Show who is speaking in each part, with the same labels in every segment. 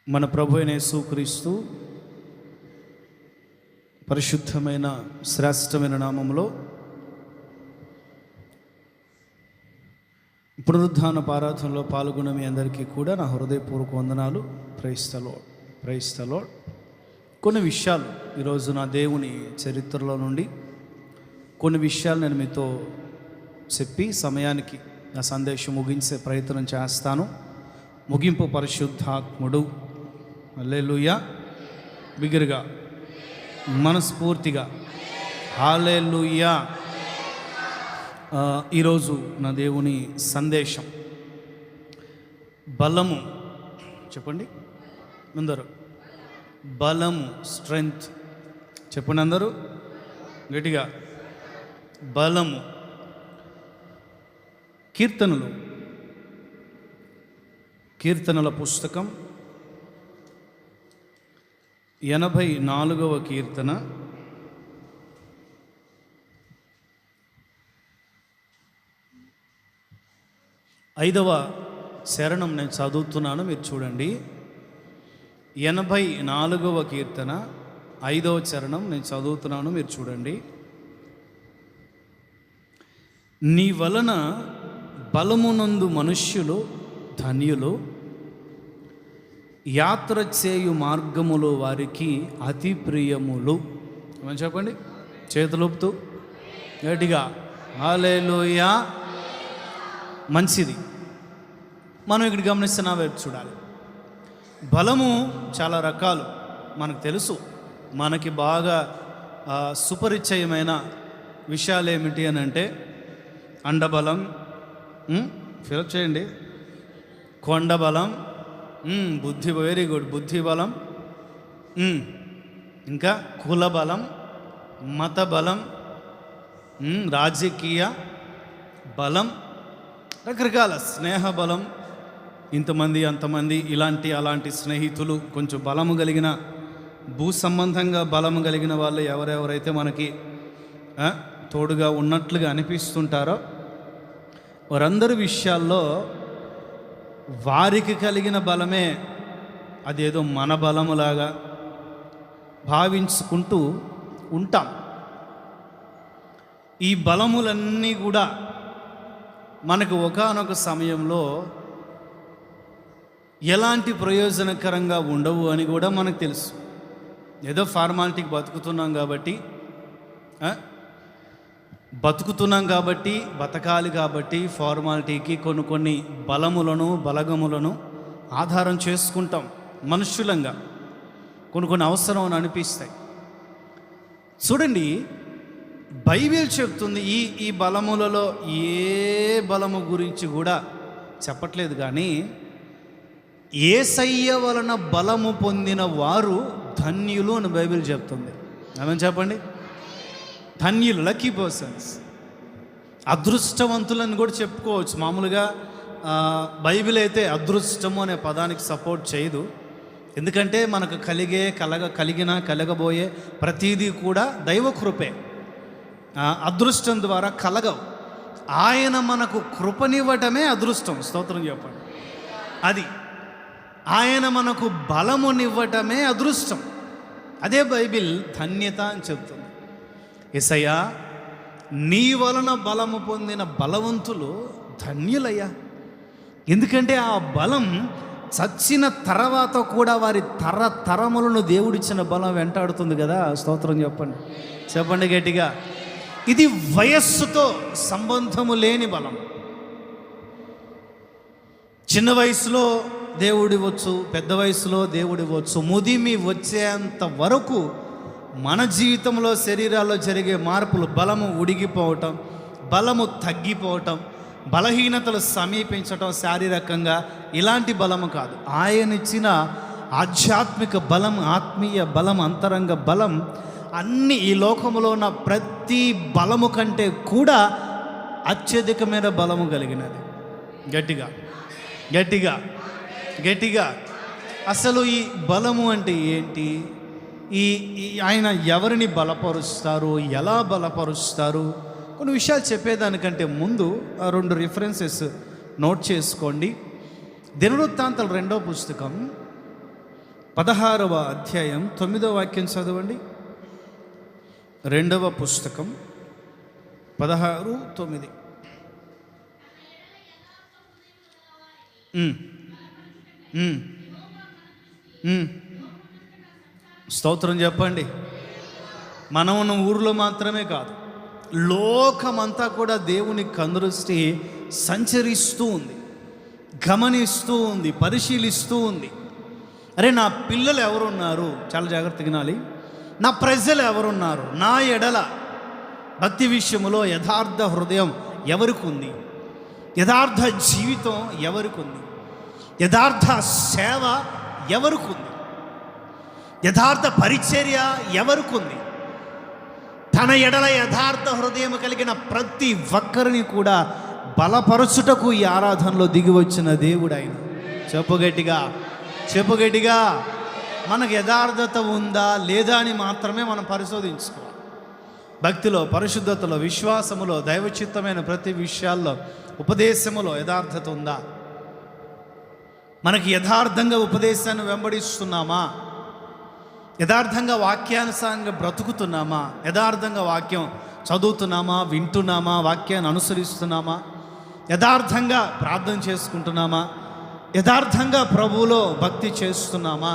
Speaker 1: మన ప్రభు అయిన యేసుక్రీస్తు పరిశుద్ధమైన శ్రేష్టమైన నామములో పునరుద్ధాన ఆరాధనలో పాల్గొన్న మీ అందరికీ కూడా నా హృదయపూర్వక వందనాలు. Praise the Lord. కొన్ని విషయాలు ఈరోజు నా దేవుని చరిత్రలో నుండి కొన్ని విషయాలు నేను మీతో చెప్పి సమయానికి నా సందేశం ముగించే ప్రయత్నం చేస్తాను. ముగింపు పరిశుద్ధాత్ముడు. హల్లెలూయా. బిగ్గరగా మనస్ఫూర్తిగా హల్లెలూయా. ఈరోజు నా దేవుని సందేశం బలము. చెప్పండి అందరూ, బలము, స్ట్రెంగ్త్. చెప్పండి అందరూ గట్టిగా, బలము. కీర్తనల పుస్తకం 84వ కీర్తన 5వ చరణం నేను చదువుతున్నాను, మీరు చూడండి. 84వ కీర్తన 5వ చరణం నేను చదువుతున్నాను, మీరు చూడండి. నీ వలన బలమునందు మనుష్యులు ధన్యులు, యాత్ర చేయు మార్గములో వారికి అతి ప్రియములు. ఏమని చెప్పండి, చేతులుపుతూ గట్టిగా హల్లెలూయా. మంచిది. మనం ఇక్కడ గమనిస్తున్న వైపు చూడాలి. బలము చాలా రకాలు మనకు తెలుసు. మనకి బాగా సుపరిచయమైన విషయాలు ఏమిటి అని అంటే అండబలం, ఫిలప్ చేయండి, కొండబలం, బుద్ధి, వెరీ గుడ్, బుద్ధి బలం, ఇంకా కుల బలం, మత బలం, రాజకీయ బలం, రకరకాల స్నేహ బలం. ఇంతమంది అంతమంది అలాంటి స్నేహితులు, కొంచెం బలము కలిగిన, భూ సంబంధంగా బలము కలిగిన వాళ్ళు ఎవరెవరైతే మనకి తోడుగా ఉన్నట్లుగా అనిపిస్తుంటారో వారందరి విషయాల్లో వారికి కలిగిన బలమే అదేదో మన బలములాగా భావించుకుంటూ ఉంటాం. ఈ బలములన్నీ కూడా మనకు ఒకానొక సమయంలో ఎలాంటి ప్రయోజనకరంగా ఉండవు అని కూడా మనకు తెలుసు. ఏదో ఫార్మాలిటీకి బతుకుతున్నాం కాబట్టి బతకాలి కాబట్టి ఫార్మాలిటీకి కొన్ని బలములను బలగములను ఆధారం చేసుకుంటాం. మనుష్యులంగా కొన్ని అవసరం అని అనిపిస్తాయి. చూడండి, బైబిల్ చెప్తుంది ఈ బలములలో ఏ బలము గురించి కూడా చెప్పట్లేదు, కానీ యేసయ్య వలన బలము పొందిన వారు ధన్యులు అని బైబిల్ చెప్తుంది. ఏమని చెప్పండి, ధన్యులు, లక్కీ పర్సన్స్, అదృష్టవంతులని కూడా చెప్పుకోవచ్చు. మామూలుగా బైబిల్ అయితే అదృష్టము అనే పదానికి సపోర్ట్ చేయదు. ఎందుకంటే మనకు కలగబోయే ప్రతీదీ కూడా దైవకృపే. అదృష్టం ద్వారా కలగవు. ఆయన మనకు కృపనివ్వటమే అదృష్టం. స్తోత్రం చెప్పండి. అది ఆయన మనకు బలమునివ్వటమే అదృష్టం. అదే బైబిల్ ధన్యత అని చెప్తుంది. యేసయ్యా, నీ వలన బలము పొందిన బలవంతులు ధన్యులయ్యా. ఎందుకంటే ఆ బలం చచ్చిన తర్వాత కూడా వారి తరములను దేవుడిచ్చిన బలం వెంటాడుతుంది కదా. స్తోత్రం చెప్పండి గట్టిగా. ఇది వయస్సుతో సంబంధము లేని బలం. చిన్న వయసులో దేవుడివ్వచ్చు, పెద్ద వయసులో దేవుడివ్వచ్చు. ముదిమి వచ్చేంత వరకు మన జీవితంలో శరీరాల్లో జరిగే మార్పులు, బలము ఉడిగిపోవటం, బలము తగ్గిపోవటం, బలహీనతలు సమీపించటం శారీరకంగా, ఇలాంటి బలము కాదు. ఆయన ఇచ్చిన ఆధ్యాత్మిక బలం, ఆత్మీయ బలం, అంతరంగ బలం అన్ని ఈ లోకంలో ఉన్న ప్రతి బలము కంటే కూడా అత్యధికమైన బలము కలిగినది. గట్టిగా అసలు ఈ బలము అంటే ఏంటి? ఆయన ఎవరిని బలపరుస్తారు, ఎలా బలపరుస్తారు, కొన్ని విషయాలు చెప్పేదానికంటే ముందు 2 రిఫరెన్సెస్ నోట్ చేసుకోండి. దినవృత్తాంతాలు 2వ పుస్తకం 16వ అధ్యాయం 9వ వాక్యం చదవండి. 2వ పుస్తకం 16:9. స్తోత్రం చెప్పండి. మనం ఉన్న ఊరిలో మాత్రమే కాదు, లోకమంతా కూడా దేవుని కనుదృష్టి సంచరిస్తూ ఉంది, గమనిస్తూ ఉంది, పరిశీలిస్తూ ఉంది. అరే, నా పిల్లలు ఎవరున్నారు, చాలా జాగ్రత్తగా వినాలి. నా ప్రజలు ఎవరున్నారు, నా ఎడల భక్తి విషయంలో యథార్థ హృదయం ఎవరికి ఉంది, యథార్థ జీవితం ఎవరికి ఉంది, యథార్థ సేవ ఎవరికి ఉంది, యథార్థ పరిచర్య ఎవరికి ఉంది. తన ఎడల యథార్థ హృదయం కలిగిన ప్రతి ఒక్కరిని కూడా బలపరచుటకు ఈ ఆరాధనలో దిగి వచ్చిన దేవుడు ఆయన. చెప్పు గట్టిగా. మనకు యథార్థత ఉందా లేదా అని మాత్రమే మనం పరిశోధించుకోవాలి. భక్తిలో, పరిశుద్ధతలో, విశ్వాసములో, దైవచిత్తమైన ప్రతి విషయాల్లో, ఉపదేశములో యథార్థత ఉందా? మనకి యథార్థంగా ఉపదేశాన్ని వెంబడిస్తున్నామా? యథార్థంగా వాక్యానుసారంగా బ్రతుకుతున్నామా? యథార్థంగా వాక్యం చదువుతున్నామా, వింటున్నామా, వాక్యాన్ని అనుసరిస్తున్నామా, యథార్థంగా ప్రార్థన చేసుకుంటున్నామా, యథార్థంగా ప్రభువులో భక్తి చేస్తున్నామా?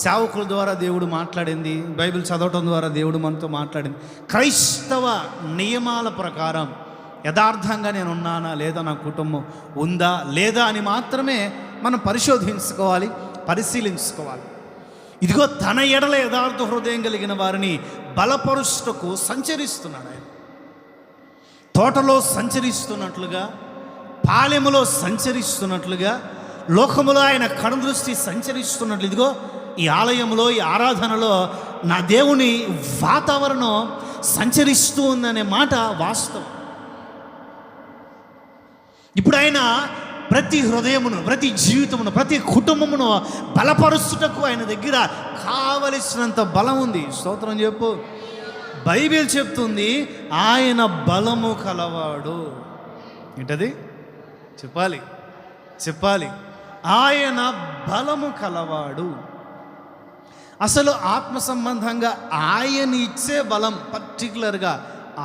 Speaker 1: సేవకుల ద్వారా దేవుడు మాట్లాడింది, బైబిల్ చదవటం ద్వారా దేవుడు మనతో మాట్లాడింది. క్రైస్తవ నియమాల ప్రకారం యథార్థంగా నేను ఉన్నానా లేదా, నా కుటుంబం ఉందా లేదా అని మాత్రమే మనం పరిశోధించుకోవాలి, పరిశీలించుకోవాలి. ఇదిగో తన ఎడల యథార్థ హృదయం కలిగిన వారిని బలపరుచుటకు సంచరిస్తున్నాడు ఆయన. తోటలో సంచరిస్తున్నట్లుగా, పాలెములో సంచరిస్తున్నట్లుగా, లోకములో ఆయన కనుదృష్టి సంచరిస్తున్నట్లు ఇదిగో ఈ ఆలయంలో, ఈ ఆరాధనలో నా దేవుని వాతావరణం సంచరిస్తూ ఉందనే మాట వాస్తవం. ఇప్పుడు ఆయన ప్రతి హృదయమును, ప్రతి జీవితమును, ప్రతి కుటుంబమును బలపరుచుటకు ఆయన దగ్గర కావలసినంత బలం ఉంది. స్తోత్రం చెప్పు. బైబిల్ చెప్తుంది ఆయన బలము కలవాడు. ఏంటది? చెప్పాలి. ఆయన బలము కలవాడు. అసలు ఆత్మ సంబంధంగా ఆయన ఇచ్చే బలం, పర్టికులర్గా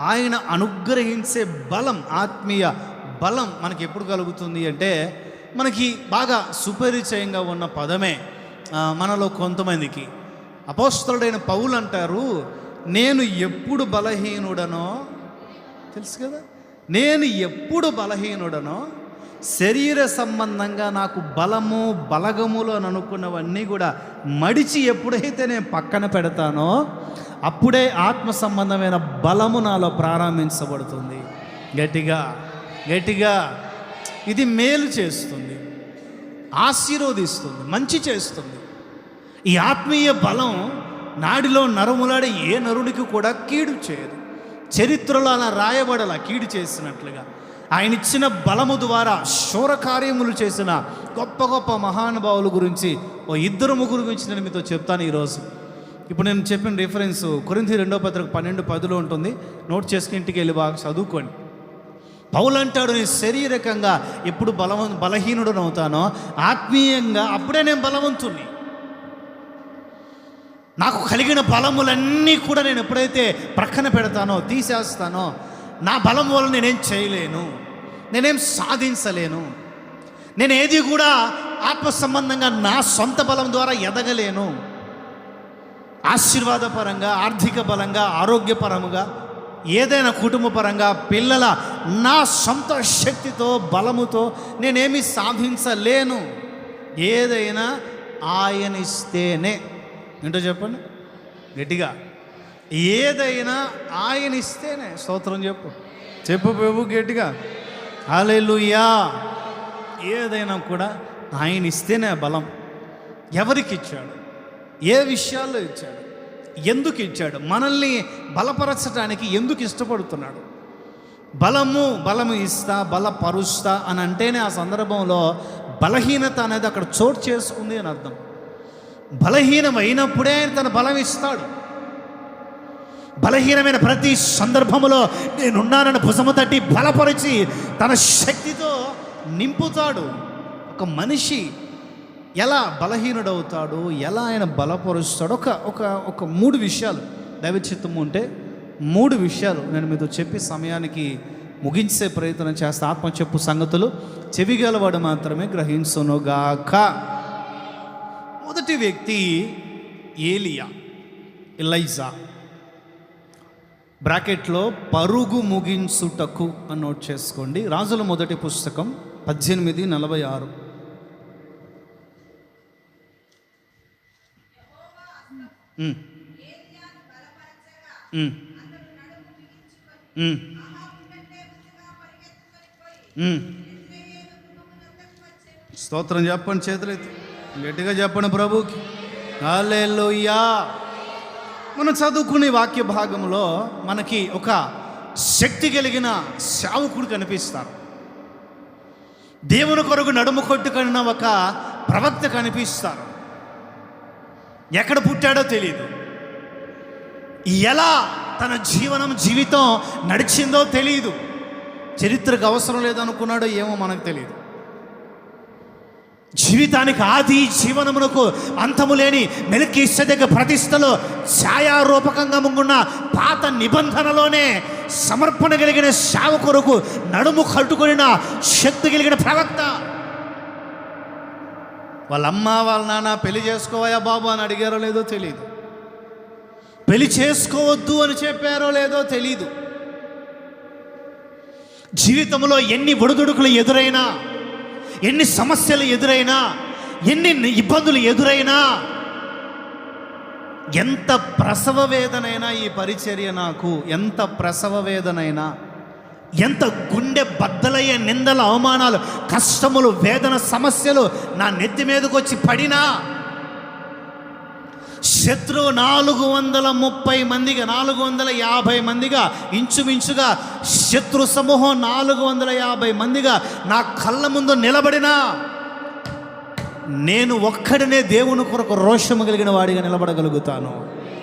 Speaker 1: ఆయన అనుగ్రహించే బలం, ఆత్మీయ బలం మనకి ఎప్పుడు కలుగుతుంది అంటే, మనకి బాగా సుపరిచయంగా ఉన్న పదమే మనలో కొంతమందికి. అపోస్తలుడైన పౌలు అంటారు, నేను ఎప్పుడు బలహీనుడనో తెలుసు కదా, నేను ఎప్పుడు బలహీనుడనో శరీర సంబంధంగా నాకు బలము బలగములు అని అనుకున్నవన్నీ కూడా మడిచి ఎప్పుడైతే నేను పక్కన పెడతానో అప్పుడే ఆత్మ సంబంధమైన బలము నాలో ప్రారంభించబడుతుంది. గట్టిగా ఇది మేలు చేస్తుంది, ఆశీర్వదిస్తుంది, మంచి చేస్తుంది. ఈ ఆత్మీయ బలం నాడిలో నరములాడే ఏ నరునికి కూడా కీడు చేయదు. చరిత్రలో అలా రాయబడలా కీడు చేసినట్లుగా. ఆయన ఇచ్చిన బలము ద్వారా శూరకార్యములు చేసిన గొప్ప గొప్ప మహానుభావుల గురించి 2-3 గురించి నేను మీతో చెప్తాను ఈరోజు. ఇప్పుడు నేను చెప్పిన రిఫరెన్స్ కొరింథీ 2వ పత్రిక 12:10 ఉంటుంది. నోట్ చేసుకుని ఇంటికి వెళ్ళి బాగా చదువుకోండి. పౌలు అంటాడు, నేను శారీరకంగా ఎప్పుడు బలహీనుడని అవుతానో ఆత్మీయంగా అప్పుడే నేను బలవంతుణ్ణి. నాకు కలిగిన బలములన్నీ కూడా నేను ఎప్పుడైతే ప్రక్కన పెడతానో, తీసేస్తానో, నా బలం వల్ల నేనేం చేయలేను, నేనేం సాధించలేను, నేను ఏది కూడా ఆత్మ సంబంధంగా నా సొంత బలం ద్వారా ఎదగలేను. ఆశీర్వాదపరంగా, ఆర్థిక బలంగా, ఆరోగ్యపరముగా, ఏదైనా కుటుంబపరంగా, పిల్లల నా సొంత శక్తితో బలముతో నేనేమి సాధించలేను. ఏదైనా ఆయన ఇస్తేనే. ఏంటో చెప్పండి గట్టిగా. ఏదైనా ఆయన ఇస్తేనే. స్తోత్రం చెప్పు ప్రభు గట్టిగా. హల్లెలూయా. ఏదైనా కూడా ఆయన ఇస్తేనే బలం. ఎవరికి ఇచ్చాడు, ఏ విషయాల్లో ఇచ్చాడు, ఎందుకు ఇచ్చాడు, మనల్ని బలపరచడానికి ఎందుకు ఇష్టపడుతున్నాడు. బలము ఇస్తా, బలపరుస్తా అని అంటేనే ఆ సందర్భంలో బలహీనత అనేది అక్కడ చోటు చేసుకుంది అని అర్థం. బలహీనమైనప్పుడే ఆయన తన బలం ఇస్తాడు. బలహీనమైన ప్రతి సందర్భంలో నేనున్నానని భుజము తట్టి బలపరిచి తన శక్తితో నింపుతాడు. ఒక మనిషి ఎలా బలహీనుడవుతాడు, ఎలా ఆయన బలపరుస్తాడు, ఒక 3 విషయాలు దైవ చిత్తము ఉంటే 3 విషయాలు నేను మీతో చెప్పి సమయానికి ముగించే ప్రయత్నం చేస్తా. ఆత్మ చెప్పు సంగతులు చెవిగలవాడు మాత్రమే గ్రహించునుగాక. మొదటి వ్యక్తి ఎలైజా, బ్రాకెట్లో పరుగు ముగించుటకు అని నోట్ చేసుకోండి. రాజుల మొదటి పుస్తకం 18:46. స్తోత్రం చెప్పండి, చేతులైతే గట్టిగా చెప్పండి ప్రభుకి. హల్లెలూయా. మనం చదువుకునే వాక్య భాగంలో మనకి ఒక శక్తి కలిగిన సేవకుడు కనిపిస్తారు. దేవుని కొరకు నడుము కొట్టుకున్న ఒక ప్రవక్త కనిపిస్తారు. ఎక్కడ పుట్టాడో తెలియదు, ఎలా తన జీవితం నడిచిందో తెలియదు, చరిత్రకు అవసరం లేదనుకున్నాడో ఏమో మనకు తెలియదు. జీవితానికి ఆది జీవనమునకు అంతము లేని మెల్కీసెదెకు ప్రతిష్టలో ఛాయారూపకంగా ఉన్న పాత నిబంధనలోనే సమర్పణ కలిగిన సేవకులకు నడుము కట్టుకున్న శక్తి కలిగిన ప్రవక్త. వాళ్ళ అమ్మ వాళ్ళ నాన్న పెళ్లి చేసుకోవయా బాబు అని అడిగారో లేదో తెలియదు, పెళ్లి చేసుకోవద్దు అని చెప్పారో లేదో తెలీదు. జీవితంలో ఎన్ని ఒడిదుడుకులు ఎదురైనా, ఎన్ని సమస్యలు ఎదురైనా, ఎన్ని ఇబ్బందులు ఎదురైనా, ఎంత ప్రసవ వేదనైనా ఈ పరిచర్య నాకు ఎంత ప్రసవ వేదనైనా, ఎంత గుండె బద్దలయ్యే నిందల అవమానాలు, కష్టములు, వేదన, సమస్యలు నా నెత్తి మీదకి వచ్చి పడినా, శత్రువు 430 మందిగా 450 మందిగా ఇంచుమించుగా శత్రు సమూహం 450 మందిగా నా కళ్ళ ముందు నిలబడినా, నేను ఒక్కడినే దేవుని కొరకు రోషము కలిగిన వాడిగా నిలబడగలుగుతాను.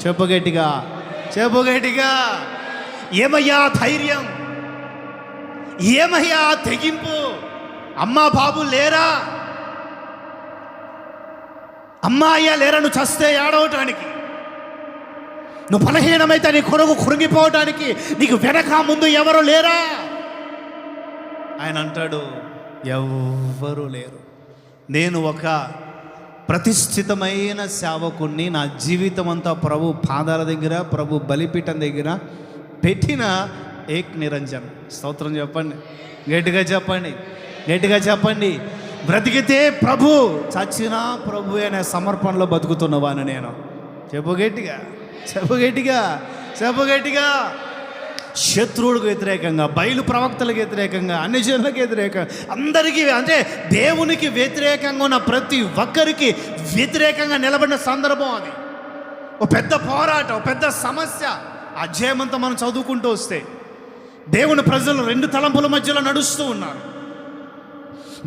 Speaker 1: చెప్పగట్టిగా, చెప్పగట్టిగా. ఏమయ్యా ధైర్యం, ఏమయ్యా తెగింపు. అమ్మా బాబు లేరా, అమ్మా అయ్యా లేరా, నువ్వు చస్తే ఏడవటానికి, నువ్వు బలహీనమైతే నీ కొరకు కృంగిపోవటానికి నీకు వెనక ముందు ఎవరు లేరా? ఆయన అంటాడు, ఎవ్వరూ లేరు. నేను ఒక ప్రతిష్ఠితమైన సేవకుణ్ణి. నా జీవితం అంతా ప్రభు పాదాల దగ్గర, ప్రభు బలిపీఠం దగ్గర పెట్టిన ఏక్ నిరంజన్. స్తోత్రం చెప్పండి, గట్టిగా చెప్పండి, గట్టిగా చెప్పండి. బ్రతికితే ప్రభు, చచ్చినా ప్రభు అనే సమర్పణలో బతుకుతున్నవాను నేను. చెప్పు గట్టిగా, చెప్పు గట్టిగా, చెప్పు గట్టిగా. శత్రువులకు వ్యతిరేకంగా, బయలు ప్రవక్తలకు వ్యతిరేకంగా, అన్ని జనులకు వ్యతిరేకంగా, అందరికీ, అంటే దేవునికి వ్యతిరేకంగా ఉన్న ప్రతి ఒక్కరికి వ్యతిరేకంగా నిలబడిన సందర్భం అది. ఒక పెద్ద పోరాటం, ఒక పెద్ద సమస్య. అధ్యాయమంతా మనం చదువుకుంటూ వస్తే దేవుని ప్రజలు 2 తలంపుల మధ్యలో నడుస్తూ ఉన్నారు.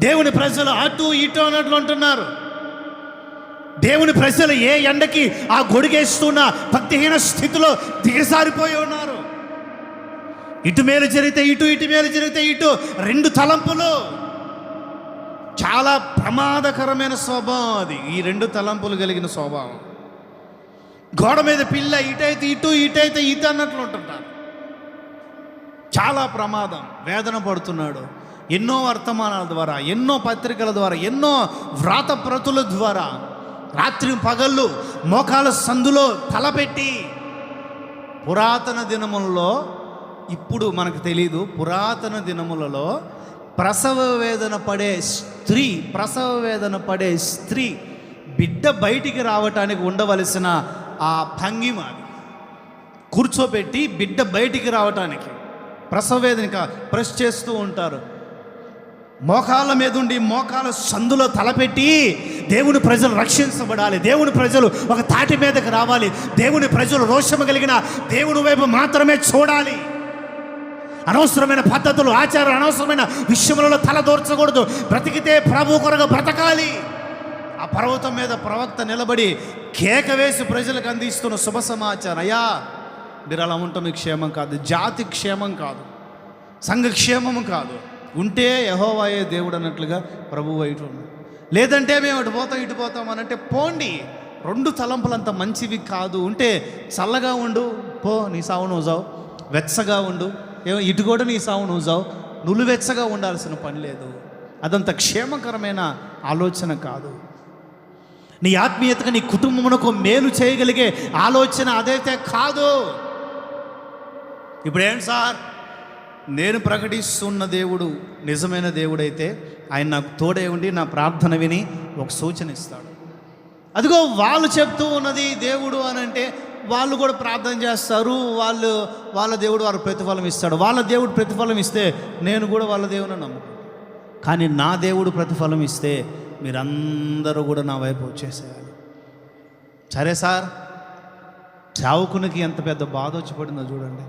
Speaker 1: దేవుని ప్రజలు అటు ఇటు అన్నట్లు అంటున్నారు. దేవుని ప్రజలు ఏ ఎండకి ఆ గొడిగేస్తున్న భక్తిహీన స్థితిలో దిగసారిపోయి ఉన్నారు. ఇటు మేలు జరిగితే ఇటు, ఇటు మేలు జరిగితే ఇటు, 2 తలంపులు. చాలా ప్రమాదకరమైన స్వభావం అది, ఈ 2 తలంపులు కలిగిన స్వభావం. గోడ మీద పిల్ల ఇటైతే ఇటు, ఇటైతే ఇటు అన్నట్లు ఉంటున్నారు. చాలా ప్రమాదం. వేదన పడుతున్నాడు. ఎన్నో వర్తమానాల ద్వారా, ఎన్నో పత్రికల ద్వారా, ఎన్నో వ్రాతప్రతుల ద్వారా రాత్రి పగళ్ళు మోకాల సందులో తలపెట్టి, పురాతన దినములలో, ఇప్పుడు మనకు తెలీదు, పురాతన దినములలో ప్రసవ వేదన పడే స్త్రీ బిడ్డ బయటికి రావటానికి ఉండవలసిన ఆ భంగిమ, కూర్చోబెట్టి బిడ్డ బయటికి రావటానికి ప్రసవ వేదన ప్రెస్ చేస్తూ ఉంటారు. మోకాళ్ళ మీద ఉండి మోకాళ్ళ సందులో తలపెట్టి, దేవుని ప్రజలు రక్షించబడాలి, దేవుని ప్రజలు ఒక తాటి మీదకి రావాలి, దేవుని ప్రజలు రోషము కలిగిన దేవుని వైపు మాత్రమే చూడాలి, అనవసరమైన పద్ధతులు, ఆచారాలు, అనవసరమైన విషయములలో తలదూర్చకూడదు, బ్రతికితే ప్రభు కొరకు బ్రతకాలి. ఆ పర్వతం మీద ప్రవక్త నిలబడి కేక వేసి ప్రజలకు అందిస్తున్న శుభ సమాచారం. అయ్యా, మీరు అలా ఉంటాం, మీ క్షేమం కాదు, జాతి క్షేమం కాదు, సంఘ క్షేమము కాదు. ఉంటే యెహోవాయే దేవుడు అన్నట్లుగా ప్రభు వైపు ఉన్నాడు, లేదంటే మేము ఇటు పోతాం అని అంటే పోండి. 2 తలంపులు అంత మంచివి కాదు. ఉంటే చల్లగా ఉండు, పో, నీ సావు నువ్వు జావు. వెచ్చగా ఉండు, ఇటు కూడా నీ సావు నువ్వు జావు. నులువెచ్చగా ఉండాల్సిన పని లేదు. అదంత క్షేమకరమైన ఆలోచన కాదు. నీ ఆత్మీయతగా నీ కుటుంబమునకు మేలు చేయగలిగే ఆలోచన అదైతే కాదు. ఇప్పుడు ఏంటి సార్, నేను ప్రకటిస్తున్న దేవుడు నిజమైన దేవుడైతే ఆయన నాకు తోడే ఉండి నా ప్రార్థన విని ఒక సూచన ఇస్తాడు. అదిగో వాళ్ళు చెప్తూ ఉన్నది దేవుడు అని అంటే వాళ్ళు కూడా ప్రార్థన చేస్తారు. వాళ్ళ దేవుడు వారు ప్రతిఫలం ఇస్తాడు. వాళ్ళ దేవుడు ప్రతిఫలం ఇస్తే నేను కూడా వాళ్ళ దేవుని నమ్ముకుంటాను. కానీ నా దేవుడు ప్రతిఫలం ఇస్తే మీరందరూ కూడా నా వైపు వచ్చేసేయాలి. సరే సార్, చావుకునికి ఎంత పెద్ద బాధ వచ్చి పడిందో చూడండి.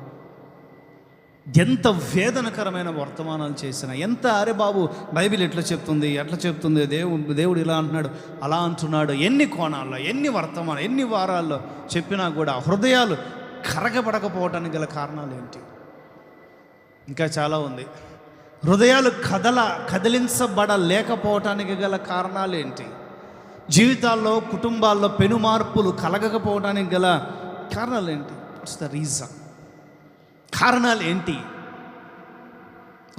Speaker 1: ఎంత వేదనకరమైన వర్తమానాలు చేసినా, ఎంత అరే బాబు బైబిల్ ఎట్లా చెప్తుంది, దేవుడు ఇలా అంటున్నాడు, అలా అంటున్నాడు, ఎన్ని కోణాల్లో, ఎన్ని వర్తమానాలు, ఎన్ని వారాల్లో చెప్పినా కూడా హృదయాలు కరగబడకపోవటానికి గల కారణాలు ఏంటి? ఇంకా చాలా ఉంది. హృదయాలు కదిలించబడలేకపోవటానికి గల కారణాలు ఏంటి? జీవితాల్లో, కుటుంబాల్లో పెను మార్పులు కలగకపోవటానికి గల కారణాలు ఏంటి? What's the reason? కారణాలు ఏంటి?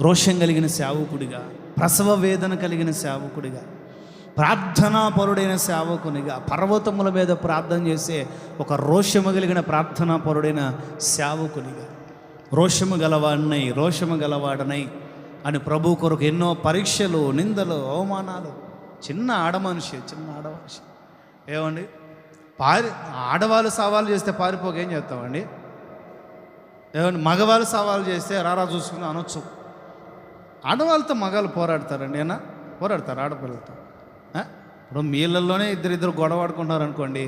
Speaker 1: రోషం కలిగిన సేవకుడిగా, ప్రసవ వేదన కలిగిన సేవకుడిగా, ప్రార్థనాపరుడైన సేవకునిగా, పర్వతముల మీద ప్రార్థన చేసే ఒక రోషము కలిగిన ప్రార్థనాపరుడైన సేవకునిగా, రోషము గలవాడనై అని ప్రభు కొరకు ఎన్నో పరీక్షలు, నిందలు, అవమానాలు. చిన్న ఆడమనిషి ఏమండి, ఆడవాళ్ళు సవాలు చేస్తే పారిపోక ఏం చేస్తామండి? ఏమండి, మగవాళ్ళు సవాలు చేస్తే రారా చూసుకుని అనొచ్చు. ఆడవాళ్ళతో మగాళ్ళు పోరాడతారండి, ఏనా పోరాడతారు ఆడపిల్లలతో? ఇప్పుడు మీ ఇళ్ళల్లోనే ఇద్దరు గొడవ ఆడుకుంటున్నారు అనుకోండి,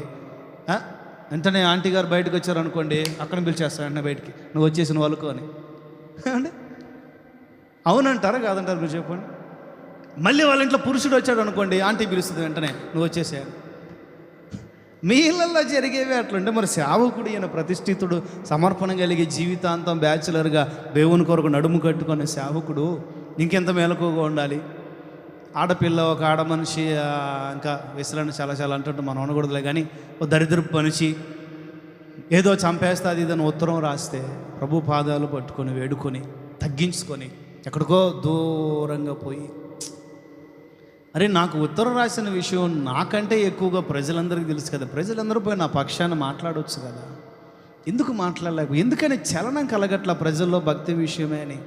Speaker 1: వెంటనే ఆంటీ గారు బయటకు వచ్చారు అనుకోండి, అక్కడ పిలిచేస్తారు వెంటనే బయటికి, నువ్వు వచ్చేసిన వాళ్ళకు అని. అండి, అవునంటారా కాదంటారు మీరు చెప్పండి? మళ్ళీ వాళ్ళ ఇంట్లో పురుషుడు వచ్చాడు అనుకోండి, ఆంటీ పిలుస్తుంది వెంటనే, నువ్వు వచ్చేసాడు. మీ ఇళ్ళల్లో జరిగేవి అట్లుంటే మరి సేవకుడు అయిన ప్రతిష్ఠితుడు, సమర్పణ కలిగి జీవితాంతం బ్యాచులర్గా దేవుని కొరకు నడుము కట్టుకునే సేవకుడు ఇంకెంత మెలకుగా ఉండాలి? ఆడపిల్ల, ఒక ఆడ మనిషి, ఇంకా విసలని చాలా అంటుంటే మనం అనకూడదులే, కానీ ఓ దరిద్రపు మనిషి ఏదో చంపేస్తుంది ఇదని ఉత్తరం రాస్తే ప్రభు పాదాలు పట్టుకొని వేడుకొని తగ్గించుకొని ఎక్కడికో దూరంగా పోయి, అరే నాకు ఉత్తరం రాసిన విషయం నాకంటే ఎక్కువగా ప్రజలందరికీ తెలుసు కదా, ప్రజలందరూ పోయి నా పక్షాన మాట్లాడవచ్చు కదా, ఎందుకు మాట్లాడలేక? ఎందుకని చలనం కలగట్ల ప్రజల్లో భక్తి విషయమే అని.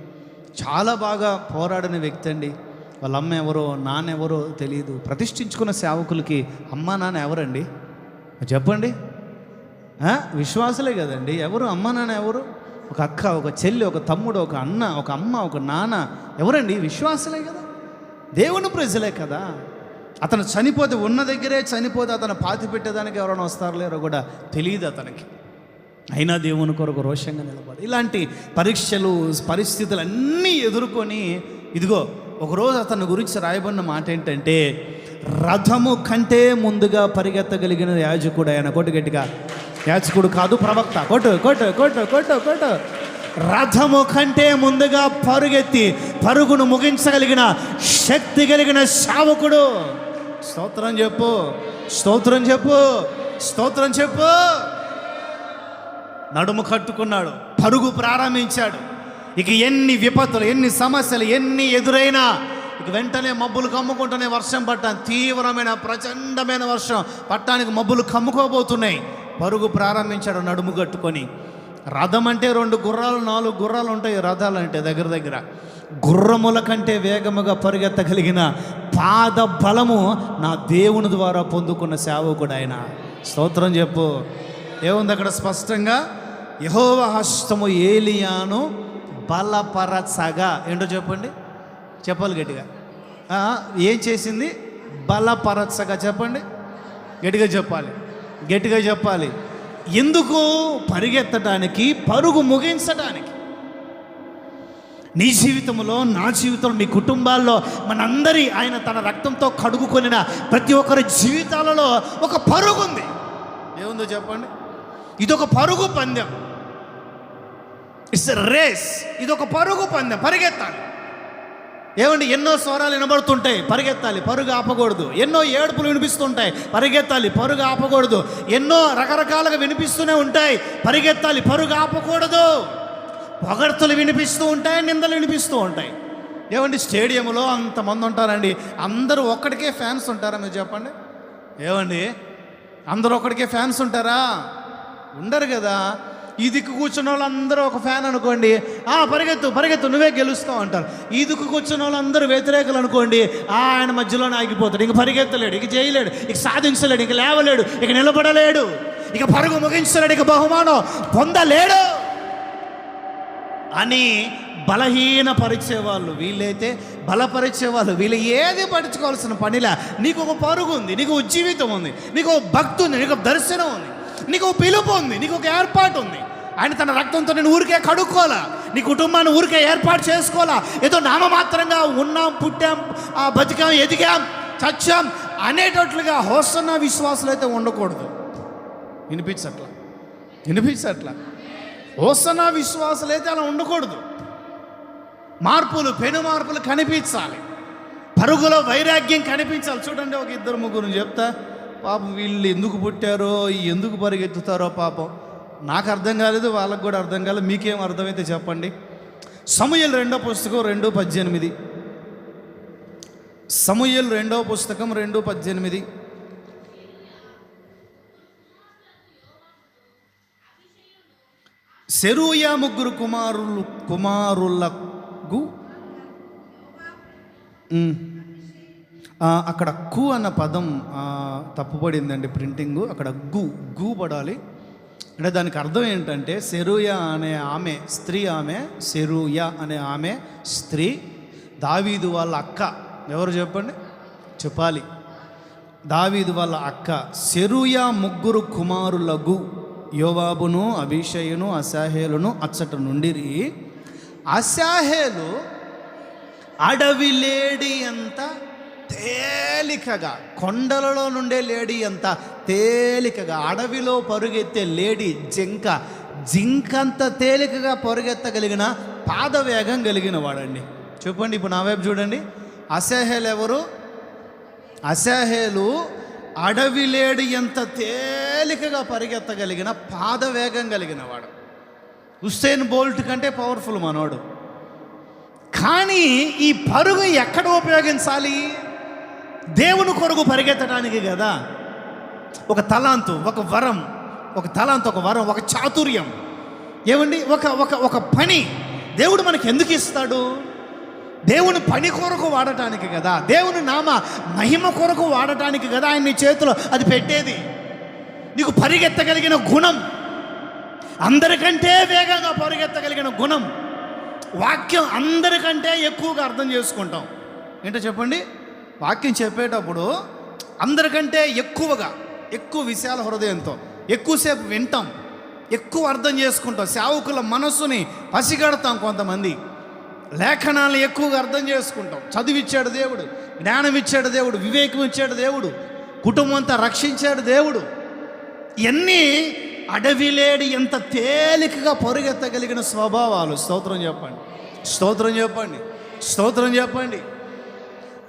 Speaker 1: చాలా బాగా పోరాడిన వ్యక్తి అండి. వాళ్ళ అమ్మ ఎవరో, నాన్న ఎవరో తెలియదు. ప్రతిష్ఠించుకున్న సేవకులకి అమ్మ నాన్న ఎవరండి చెప్పండి? విశ్వాసులే కదండి. ఎవరు అమ్మ నాన్న? ఎవరు? ఒక అక్క, ఒక చెల్లి, ఒక తమ్ముడు, ఒక అన్న, ఒక అమ్మ, ఒక నాన్న. ఎవరండి? విశ్వాసులే కదా, దేవుని ప్రజలే కదా. అతను చనిపోతే, ఉన్న దగ్గరే చనిపోతే అతను పాతి పెట్టేదానికి ఎవరైనా వస్తారో లేరో కూడా తెలియదు అతనికి. అయినా దేవుని కొరకు రోషంగా నిలబడి ఇలాంటి పరీక్షలు, పరిస్థితులు అన్నీ ఎదుర్కొని, ఇదిగో ఒకరోజు అతని గురించి రాయబడిన మాట ఏంటంటే, రథము కంటే ముందుగా పరిగెత్తగలిగిన యాజకుడు ఆయన. కొట్టు గట్టిగా. యాజకుడు కాదు, ప్రవక్త. కొట్టు. రథము కంటే ముందుగా పరుగును ముగించగలిగిన శక్తి కలిగిన సేవకుడు. స్తోత్రం చెప్పు. నడుము కట్టుకున్నాడు, పరుగు ప్రారంభించాడు. ఇక ఎన్ని విపత్తులు, ఎన్ని సమస్యలు, ఎన్ని ఎదురైనా ఇక వెంటనే మబ్బులు కమ్ముకుంటూనే వర్షం పట్టాను. తీవ్రమైన ప్రచండమైన వర్షం పట్టానికి మబ్బులు కమ్ముకోబోతున్నాయి. పరుగు ప్రారంభించాడు నడుము కట్టుకొని. రథం అంటే 2 గుర్రాలు 4 గుర్రాలు ఉంటాయి. రథాలు అంటే దగ్గర గుర్రముల కంటే వేగముగా పరిగెత్తగలిగిన పాద బలము నా దేవుని ద్వారా పొందుకున్న సేవకుడు ఆయన. స్తోత్రం చెప్పు. ఏముంది అక్కడ స్పష్టంగా? యెహోవా హస్తము ఏలియాను బలపరచగా. ఏంటో చెప్పాలి గట్టిగా. ఏం చేసింది? బలపరచగా. చెప్పండి, గట్టిగా చెప్పాలి. ఎందుకు? పరిగెత్తడానికి, పరుగు ముగించడానికి. నీ జీవితంలో, నా జీవితంలో, మీ కుటుంబాల్లో, మనందరి ఆయన తన రక్తంతో కడుగుకొనిన ప్రతి ఒక్కరి జీవితాలలో ఒక పరుగు ఉంది. ఏముందో చెప్పండి? ఇదొక పరుగు పందెం. It's a race. ఇదొక పరుగు పందెం. పరిగెత్తాలి. ఏమండి, ఎన్నో స్వరాలు వినబడుతుంటాయి, పరిగెత్తాలి, పరుగు ఆపకూడదు. ఎన్నో ఏడుపులు వినిపిస్తుంటాయి, పరిగెత్తాలి, పరుగు ఆపకూడదు. ఎన్నో రకరకాలుగా వినిపిస్తూనే ఉంటాయి, పరిగెత్తాలి, పరుగు ఆపకూడదు. పొగడ్తలు వినిపిస్తూ ఉంటాయి, నిందలు వినిపిస్తూ ఉంటాయి. ఏమండి, స్టేడియంలో అంతమంది ఉంటారండి, అందరూ ఒక్కడికే ఫ్యాన్స్ ఉంటారా? మీరు చెప్పండి. ఏమండి, అందరూ ఒక్కడికే ఫ్యాన్స్ ఉంటారా? ఉండరు కదా. ఈ దిక్కు కూర్చున్న వాళ్ళందరూ ఒక ఫ్యాన్ అనుకోండి, పరిగెత్తు పరిగెత్తు నువ్వే గెలుస్తావు అంటారు. ఈ దిక్కు కూర్చున్న వాళ్ళందరూ వ్యతిరేకులు అనుకోండి, ఆయన మధ్యలోనే ఆగిపోతాడు. ఇక పరిగెత్తలేడు, ఇక చేయలేడు, ఇక సాధించలేడు, ఇక లేవలేడు, ఇక నిలబడలేడు, ఇక పరుగు ముగించలేడు, ఇక బహుమానం పొందలేడు అని బలహీనపరిచేవాళ్ళు వీళ్ళైతే, బలపరిచేవాళ్ళు వీళ్ళు. ఏది పట్టించుకోవాల్సిన పనిలా. నీకు ఒక పరుగు ఉంది, నీకు ఒక జీవితం ఉంది, నీకు ఒక భక్తి ఉంది, నీకు ఒక దర్శనం ఉంది, నీకు ఒక పిలుపు ఉంది, నీకు ఒక ఏర్పాటు ఉంది. ఆయన తన రక్తంతో నేను ఊరికే కడుక్కోవాలా, నీ కుటుంబాన్ని ఊరికే ఏర్పాటు చేసుకోవాలా, ఏదో నామమాత్రంగా ఉన్నాం, పుట్టాం, బతికాం, ఎదిగాం, చచ్చాం అనేటట్లుగా హోసన్న విశ్వాసులు అయితే ఉండకూడదు. వినిపించట్లా హోసన్న విశ్వాసులు అయితే అలా ఉండకూడదు. పెను మార్పులు కనిపించాలి, పరుగులో వైరాగ్యం కనిపించాలి. చూడండి, ఒక ఇద్దరు ముగ్గురు చెప్తా, పాపం వీళ్ళు ఎందుకు పుట్టారో, ఎందుకు పరిగెత్తుతారో పాపం నాకు అర్థం కాలేదు, వాళ్ళకు కూడా అర్థం కాలేదు. మీకేం అర్థమైతే చెప్పండి. సమూయేలు 2వ పుస్తకం 2:18. సమూయేలు 2వ పుస్తకం 2:18. సెరూయా ముగ్గురు కుమారులకు అక్కడ కు అన్న పదం తప్పుపడిందండి ప్రింటింగు. అక్కడ గు పడాలి. అంటే దానికి అర్థం ఏంటంటే, సెరూయా అనే ఆమె స్త్రీ, సెరూయా అనే ఆమె స్త్రీ దావీదు వాళ్ళ అక్క. ఎవరు చెప్పాలి. దావీదు వాళ్ళ అక్క. సెరూయా ముగ్గురు కుమారులకు యోవాబును, అబీషయును, అశాహేలును అచ్చట నుండిరి. అశాహేలు అడవి లేడి ఎంత తేలికగా, కొండలలో నుండే లేడి ఎంత తేలికగా, అడవిలో పరుగెత్తే లేడి జింకంత తేలికగా పరుగెత్తగలిగిన పాదవేగం కలిగిన వాడండి. చెప్పండి, ఇప్పుడు నా వైపు చూడండి. అశాహేలు ఎవరు? అశాహేలు అడవి లేడి ఎంత తేలికగా పరిగెత్తగలిగిన పాదవేగం కలిగిన వాడు. హుస్సేన్ బోల్ట్ కంటే పవర్ఫుల్ మనోడు. కానీ ఈ పరుగు ఎక్కడ ఉపయోగించాలి? దేవుని కొరకు పరిగెత్తడానికి కదా. ఒక తలాంతు, ఒక వరం, ఒక చాతుర్యం. ఏమండి, ఒక పని దేవుడు మనకి ఎందుకు ఇస్తాడు? దేవుని పని కొరకు వాడటానికి కదా, దేవుని నామ మహిమ కొరకు వాడటానికి కదా ఆయన నీ చేతిలో అది పెట్టేది. నీకు పరిగెత్తగలిగిన గుణం, అందరికంటే వేగంగా పరిగెత్తగలిగిన గుణం, వాక్యం అందరికంటే ఎక్కువగా అర్థం చేసుకుంటాం. ఏంటో చెప్పండి, వాక్యం చెప్పేటప్పుడు అందరికంటే ఎక్కువ విశాల హృదయంతో ఎక్కువసేపు వింటాం, ఎక్కువ అర్థం చేసుకుంటాం. సేవకుల మనస్సుని పసిగడతాం. కొంతమంది లేఖనాలను ఎక్కువగా అర్థం చేసుకుంటాం. చదివిచ్చాడు దేవుడు, జ్ఞానం ఇచ్చాడు దేవుడు, వివేకం ఇచ్చాడు దేవుడు, కుటుంబం అంతా రక్షించాడు దేవుడు. ఇవన్నీ అడవిలేడి ఎంత తేలికగా పరుగెత్తగలిగిన స్వభావాలు. స్తోత్రం చెప్పండి.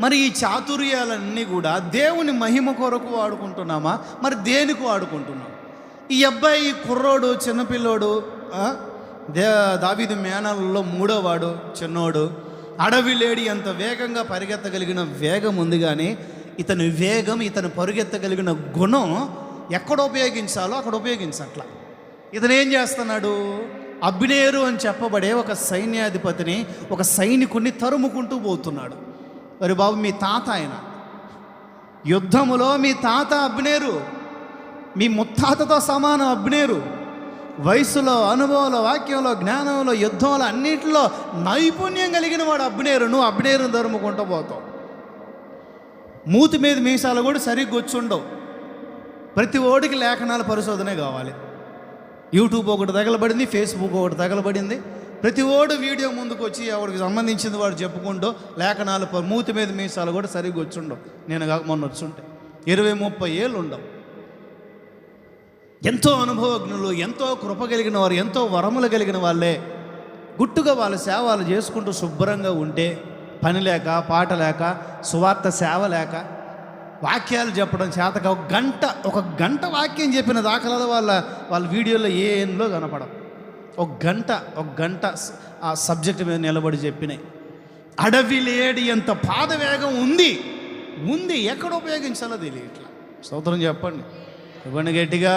Speaker 1: మరి ఈ చాతుర్యాలన్నీ కూడా దేవుని మహిమ కొరకు వాడుకుంటున్నామా? మరి దేనికి వాడుకుంటున్నాం? ఈ అబ్బాయి, కుర్రోడు, చిన్నపిల్లోడు, దావీదు మేనలలో 3వ వాడు, చిన్నోడు, అడవి లేడి అంత వేగంగా పరిగెత్తగలిగిన వేగం ఉంది. కానీ ఇతను పరుగెత్తగలిగిన గుణం ఎక్కడ ఉపయోగించాలో అక్కడ ఉపయోగించట్లా. ఇతను ఏం చేస్తున్నాడు? అబ్నేరు అని చెప్పబడే ఒక సైన్యాధిపతిని, ఒక సైనికుడిని తరుముకుంటూ పోతున్నాడు. మరి బాబు, మీ తాత ఆయన యుద్ధములో, మీ తాత అబ్నేరు, మీ ముత్తాతతో సమానం అబ్నేరు. వయసులో, అనుభవంలో, వాక్యంలో, జ్ఞానంలో, యుద్ధంలో అన్నింటిలో నైపుణ్యం కలిగిన వాడు అబ్నేరు. నువ్వు అబ్నేరును తరుముకుంటూ పోతావు. మూతి మీద మీసాలు కూడా సరిగ్గా వచ్చుండవు. ప్రతి ఓడికి లేఖనాల పరిశోధనే కావాలి. యూట్యూబ్ ఒకటి తగలబడింది, ఫేస్బుక్ ఒకటి తగలబడింది. ప్రతి ఓడు వీడియో ముందుకు వచ్చి ఎవరికి సంబంధించింది వాడు చెప్పుకుంటూ లేఖనాలు, మూతి మీద మీసాలు కూడా సరిగ్గా వచ్చుండవు. నేను మొన్న వచ్చుంటే 20-30 ఏళ్ళు ఉండవు. ఎంతో అనుభవజ్ఞులు, ఎంతో కృప కలిగిన వారు, ఎంతో వరములు కలిగిన వాళ్ళే గుట్టుగా వాళ్ళ సేవలు చేసుకుంటూ శుభ్రంగా ఉంటే పని లేక, పాట లేక, సువార్త సేవ లేక, వాక్యాలు చెప్పడం చేతక ఒక గంట వాక్యం చెప్పిన దాఖలాలు వాళ్ళ వీడియోలో ఏంలో కనపడం. ఒక గంట ఆ సబ్జెక్ట్ మీద నిలబడి చెప్పినాయి. అడవి లేడి ఎంత పాదవేగం ఉంది ఎక్కడ ఉపయోగించాలో తెలియట్లా. స్తోత్రం చెప్పండి, ఇవ్వండి గట్టిగా.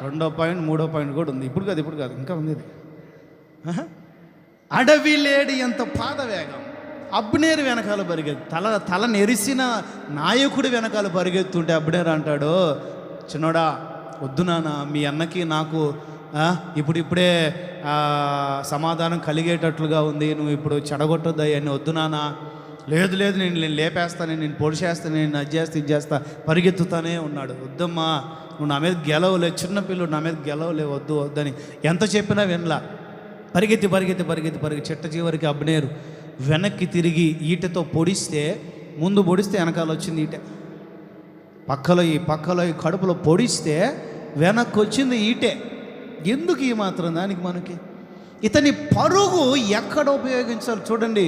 Speaker 1: 2వ పాయింట్ 3వ పాయింట్ కూడా ఉంది. ఇప్పుడు కాదు ఇంకా ఉంది. అడవి లేడి ఎంత పాదవేగం. అబ్నేరు వెనకాల తల నెరిసిన నాయకుడి వెనకాల పరిగెత్తుంటే అబ్నేరు అంటాడు, చిన్నోడా వద్దు నాన్న, మీ అన్నకి నాకు ఇప్పుడే సమాధానం కలిగేటట్లుగా ఉంది, నువ్వు ఇప్పుడు చెడగొట్టొద్దు అవన్నీ, వద్దు నాన్న. లేదు నేను లేపేస్తాను, నేను పొడిచేస్తాను, నేను అది చేస్తా ఇది చేస్తా, పరిగెత్తుతానే ఉన్నాడు. వద్దమ్మా, నువ్వు నా మీద గెలవలే, చిన్నపిల్లడు నా మీద గెలవలే, వద్దని ఎంత చెప్పినా వినలా. పరిగెత్తి చిట్ట చివరికి అబ్నేరు వెనక్కి తిరిగి ఈటతో పొడిస్తే, ముందు పొడిస్తే వెనకాల వచ్చింది ఈట, పక్కలో ఈ కడుపులో పొడిస్తే వెనక్కి వచ్చింది ఈటే. ఎందుకు ఈ మాత్రం దానికి మనకి? ఇతని పరుగు ఎక్కడ ఉపయోగించాలి చూడండి.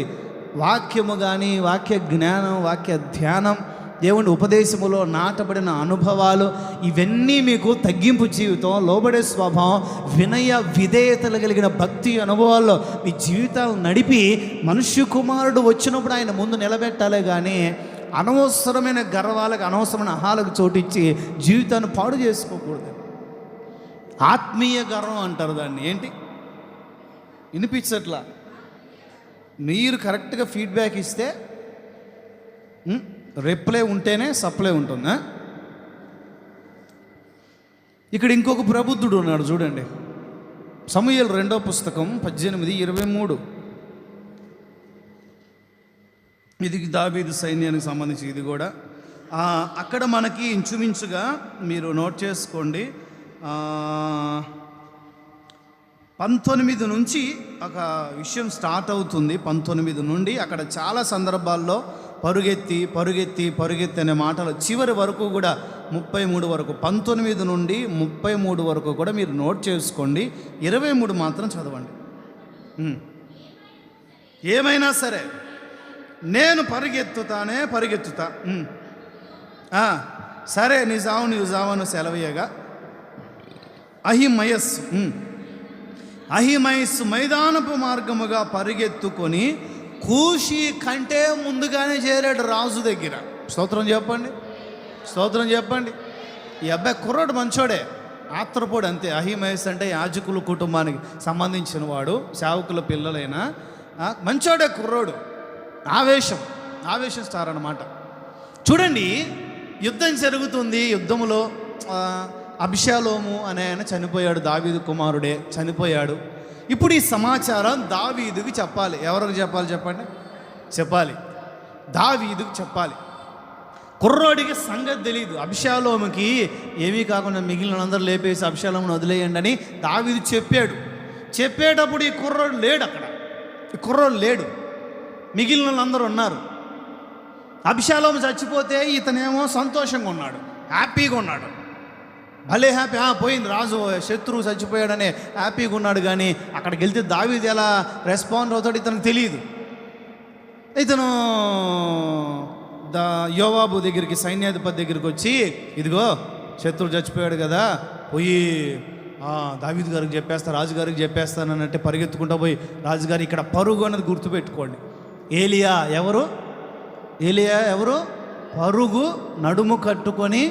Speaker 1: వాక్యము కానీ, వాక్య జ్ఞానం, వాక్య ధ్యానం, దేవుని ఉపదేశములో నాటబడిన అనుభవాలు, ఇవన్నీ మీకు తగ్గింపు జీవితం, లోబడే స్వభావం, వినయ విధేయతలు కలిగిన భక్తి అనుభవాల్లో మీ జీవితాలు నడిపి మనుష్య కుమారుడు వచ్చినప్పుడు ఆయన ముందు నిలబెట్టాలే కానీ అనవసరమైన గర్వాలకు, అనవసరమైన అహాలకు చోటిచ్చి జీవితాన్ని పాడు చేసుకోకూడదు. ఆత్మీయ గర్వం అంటారు దాన్ని. ఏంటి వినిపించట్లా? మీరు కరెక్ట్గా ఫీడ్బ్యాక్ ఇస్తే రిప్లై ఉంటేనే సప్లై ఉంటుందా? ఇక్కడ ఇంకొక ప్రబుద్ధుడు ఉన్నాడు చూడండి. సమూయేలు 2వ పుస్తకం 18:23. ఇది దావీదు సైన్యానికి సంబంధించి. ఇది కూడా అక్కడ మనకి ఇంచుమించుగా మీరు నోట్ చేసుకోండి, 19 నుంచి ఒక విషయం స్టార్ట్ అవుతుంది. 19 నుండి అక్కడ చాలా సందర్భాల్లో పరుగెత్తి అనే మాటలు చివరి వరకు కూడా 33 వరకు, 19 నుండి 33 వరకు కూడా మీరు నోట్ చేసుకోండి. 23 మాత్రం చదవండి. ఏమైనా సరే నేను పరిగెత్తుతా. సరే నీవు జావను సెలవయ్యగా అహిమయస్సు మైదానపు మార్గముగా పరిగెత్తుకొని కూషి కంటే ముందుగానే చేరాడు రాజు దగ్గర. స్తోత్రం చెప్పండి. ఈ అబ్బాయి కుర్రాడు మంచోడే, ఆత్రపోడు అంతే. అహిమయస్ అంటే యాజకుల కుటుంబానికి సంబంధించిన వాడు, సేవకుల పిల్లలైనా మంచోడే కుర్రోడు. ఆవేశం స్టార్ అన్నమాట. చూడండి, యుద్ధం జరుగుతుంది. యుద్ధంలో అబ్షాలోము అనే ఆయన చనిపోయాడు, దావీదు కుమారుడే చనిపోయాడు. ఇప్పుడు ఈ సమాచారం దావీదుకి చెప్పాలి. ఎవరికి చెప్పాలి చెప్పండి? దావీదుకి చెప్పాలి. కుర్రోడికి సంగతి తెలియదు. అబ్షాలోముకి ఏమీ కాకుండా మిగిలిన అందరూ లేపేసి అబ్షాలోమును వదిలేయండి అని దావీదు చెప్పేటప్పుడు ఈ కుర్రోడు లేడు. మిగిలిన వాళ్ళందరూ ఉన్నారు. అబ్షాలోము చచ్చిపోతే ఇతనేమో సంతోషంగా ఉన్నాడు, హ్యాపీగా ఉన్నాడు, భలే హ్యాపీ. పోయింది రాజు, శత్రువు చచ్చిపోయాడనే హ్యాపీగా ఉన్నాడు. కానీ అక్కడికి వెళ్తే దావీదు ఎలా రెస్పాండ్ అవుతాడు ఇతనికి తెలియదు. ఇతను యోవాబు దగ్గరికి, సైన్యాధిపతి దగ్గరికి వచ్చి, ఇదిగో శత్రువు చచ్చిపోయాడు కదా, పోయి దావీదు గారికి చెప్పేస్తా, రాజుగారికి చెప్పేస్తానంటే పరిగెత్తుకుంటూ పోయి, రాజుగారు ఇక్కడ పరుగు అన్నది గుర్తుపెట్టుకోండి. ఏలియా ఎవరు? పరుగు నడుము కట్టుకొని